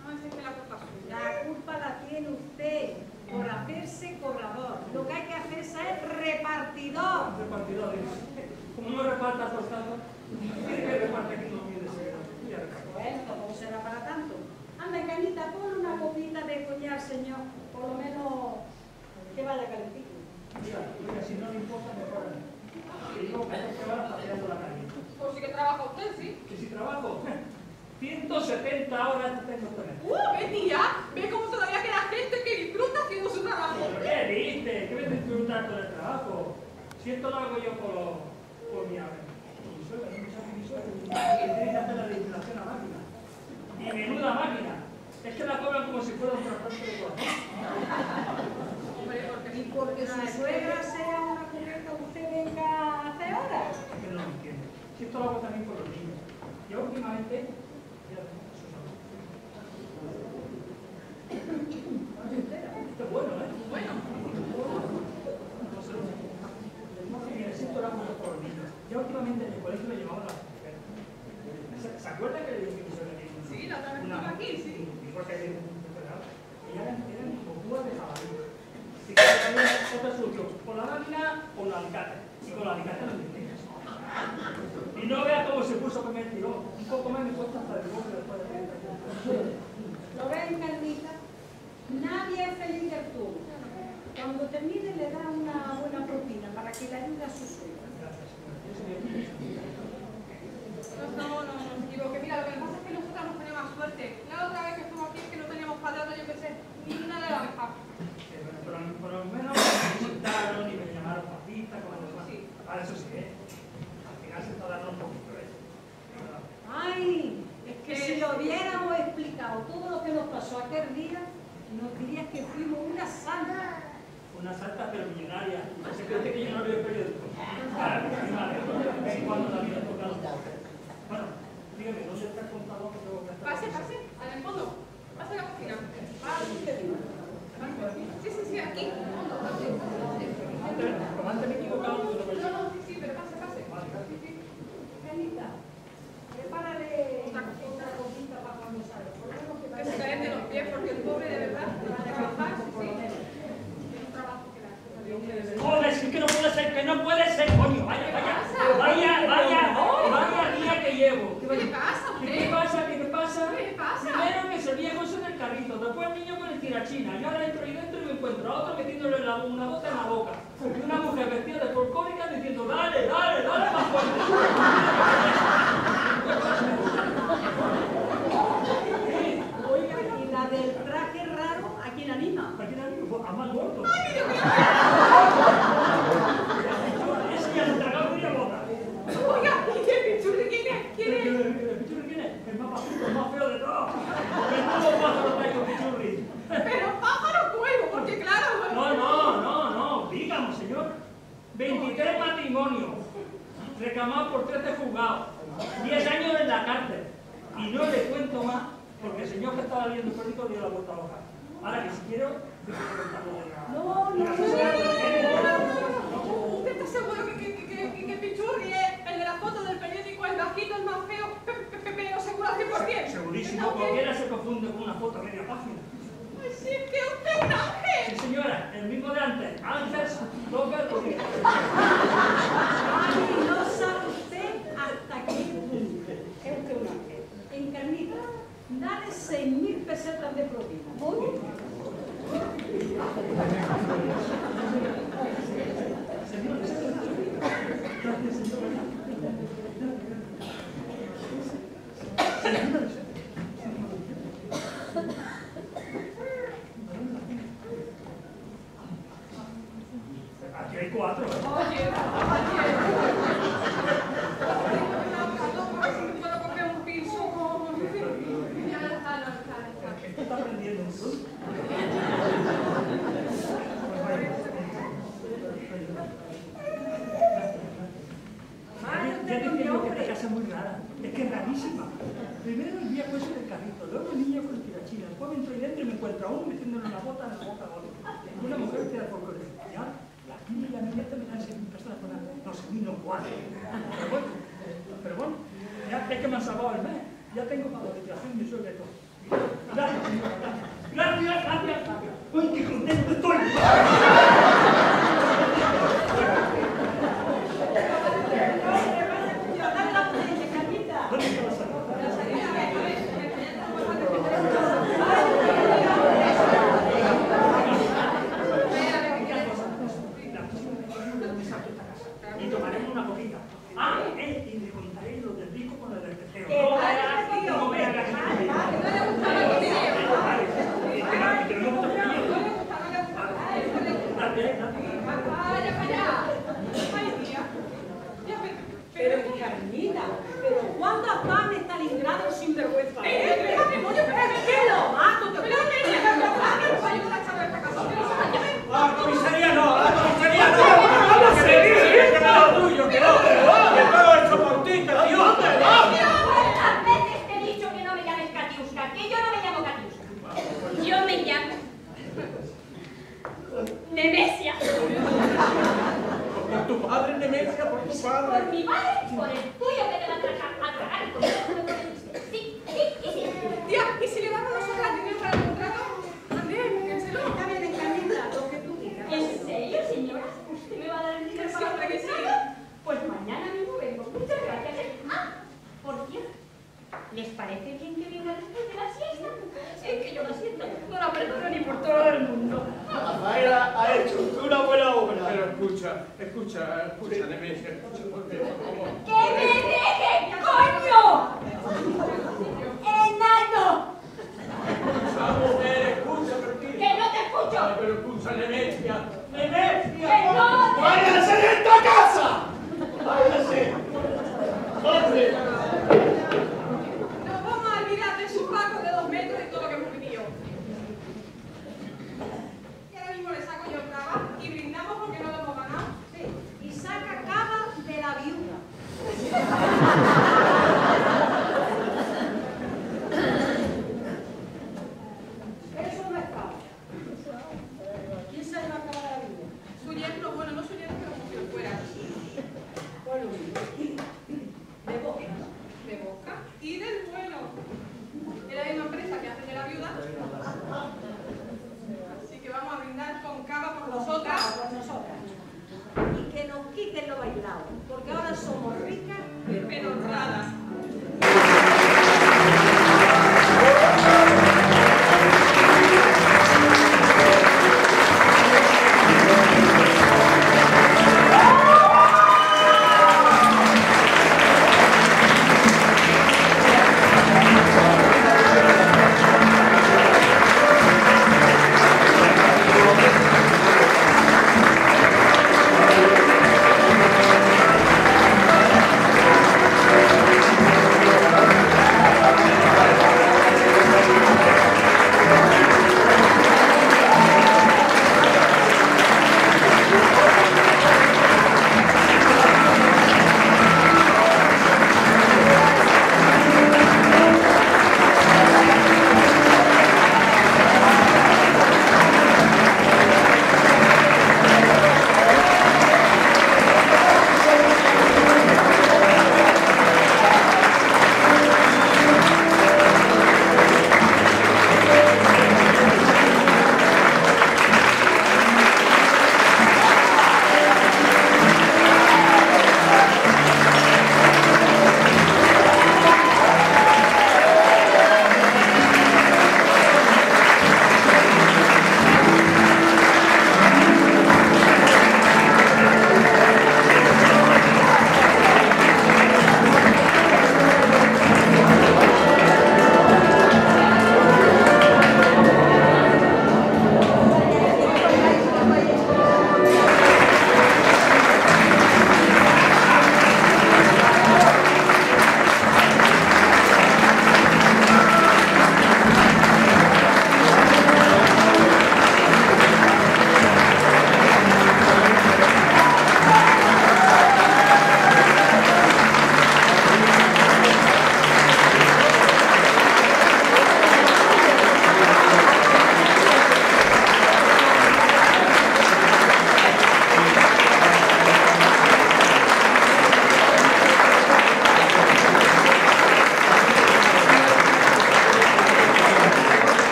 No, es que la culpa es suya. La culpa la tiene usted por hacerse cobrador. Lo que hay que hacerse es repartidor. Repartidores. Como no reparta tostadas, tiene que repartir aquí unos miles de euros. Bueno, tampoco será para tanto. Anda, Canita, ponle una copita de collar, señor. Por lo menos que vaya calentito. Mira, si no le importa, me pagan. Y digo que hay que van paseando la calle. Pues sí que trabaja usted, sí. Que si trabajo, 170 horas tengo que tener. ¡Ve, tía! ¿Ve cómo todavía queda gente que disfruta haciendo su trabajo? ¿Qué viste? ¿Qué me disfrutar con el trabajo? Si esto lo hago yo por mi suegra, no me sabe mi suegra, que tiene que hacer la legislación a máquina. Y menuda máquina. Es que la cobran como si fuera un trasplante de corazón. Hombre, porque Y porque su suegra sea una cubierta, usted venga a hacer horas. Es que no lo entiendo. Si esto lo hago también por los niños. Yo últimamente... Esto es bueno, ¿eh? bueno. No sé. Mira, si esto lo hago yo por los niños. Yo últimamente en el colegio le llevaba a las mujeres. ¿Se acuerdan que le dije que se le dije? Sí, la otra vez estuve aquí, sí. Porque hay y eran como púas de jabalí. Y que había otra solución, con la máquina o la alicate. Y con la alicate lo entiendes. Y no vea cómo se puso que me tiró. Un poco más me cuesta hasta el dibujo después de 30 años. ¿Lo ven, Carlita? Nadie es feliz del todo. Cuando termine le da una buena propina para que le ayude a su suegra. Gracias, señora. Yo soy el No, me equivoqué. Mira, lo que pasa es que nosotros hemos tenido más suerte. La otra vez que estuvimos aquí es que no teníamos padrastro, yo qué sé, ni una de las abejas. por lo menos me insultaron y me llamaron fascista, como los demás. Sí. Ahora eso sí, al final se está dando un poquito, Ay, es que si lo hubiéramos explicado todo lo que nos pasó aquel día, nos dirías que fuimos una santa. Una salta pero millonaria. Se cree que yo no veo periódico. Claro, mi madre, cuando la vida tocado. Bueno, dígame, ¿dónde está el contador que tengo que estar? Pase, en el fondo. Pase a la cocina. Sí, aquí. Como antes me he equivocado, No, sí, pero pase. Sí, sí. Canita, prepárale otra cosita para cuando salga. Por lo menos Que se caliente los pies porque el pobre de verdad va a trabajar, sí. Joder, es que no puede ser, coño. Vaya día que llevo. ¿Qué le pasa a usted? ¿Qué pasa? ¿Qué me pasa? ¿Qué le pasa? Primero que se el viejo en el carrito, después el niño con el tirachina, y ahora entro y me encuentro contra otro metiéndole una bota en la boca. Y una mujer vestida de folclórica diciendo, dale, dale, dale más fuerte. Oiga, y la del traje raro, ¿a quién anima? ¿A quién anima? A más gordo. ¡Ay, Dios mío! Ese ya se tragó media bota. Oiga, ¿y el pichurri quién es? ¿Quién es? ¿El pichurri quién es? El más bajito, el más feo de todos. El nuevo pájaro traigo pichurri. Pero pájaro cuevo, porque claro... No, dígame, señor. 23 matrimonios, reclamados por 13 juzgados, 10 años en la cárcel. Y no le cuento más, porque el señor que estaba leyendo el periódico dio la vuelta a la hoja. Ahora que si quiero, No. ¿Usted está seguro que Pichurri es el de la foto del periódico, el bajito, el más feo, pero seguro al 100%? Segurísimo, cualquiera se confunde con una foto a media página. Pues sí, es que usted es un ángel. Sí, señora, el mismo de antes. Ángel, Docker, porque... Ay, no sabe usted hasta qué punto es usted un ángel. Encarnita, dale 6.000 pesetas de propina. Muy bien. Aquí hay 4. Oye. ¿Puedo coger un piso con...? Ya está. Esto está aprendiendo mucho. Ya te digo que esta casa es muy rara. Es que es rarísima. Primero el viejo ese del carrito, luego el niño con tirachina. Después entro ahí dentro y me encuentro a uno metiéndole una bota en la boca a otro. Una mujer vestida de folclore. Ya, la niña y la niña me dan 6.000 personas por la... No, 6.000 no, 4. Pero bueno, ya es que me han salvado el mes. Ya tengo para la liquidación de sueldo y todo. Gracias, señora, gracias. ¡Uy, qué contento estoy! ¿Dónde está la salud? Y tomaremos una copita. Y le contaré lo del disco con el del tercero. No me hagas Pero Encarnita, ¿pero cuándo está en Stalingrado sin vergüenza? Espérate, no, yo espérate. ¡Que lo mato! Pero que ¡A la comisaría no! ¡A la comisaría no! ¡Que me dice que no es tuyo! ¡Que no! ¡Que todo hecho por ti, tío! ¿Cuántas veces te he dicho que no me llames Katiuska? Que yo no me llamo Katiuska. Yo me llamo... Nemesia. Por tu padre, Nemesia, por tu Por padre. mi madre, por el tuyo que te va a tragar y con eso no me puedes decir. Sí. Tía, ¿y si le damos los hojas dinero para el contrato? También, que se lo... Está bien, Encarnita, lo que tú digas. ¿En serio, señora? ¿Usted me va a dar el dinero para Siempre que el sí. contrato? Pues mañana mismo vengo. Muchas gracias. Por cierto, ¿les parece bien que venga después de la siesta? Es que yo la siesta no la perdono ni por todo el mundo. Rafaela ha hecho una buena obra. Pero escucha, Nemesia, escucha, por favor.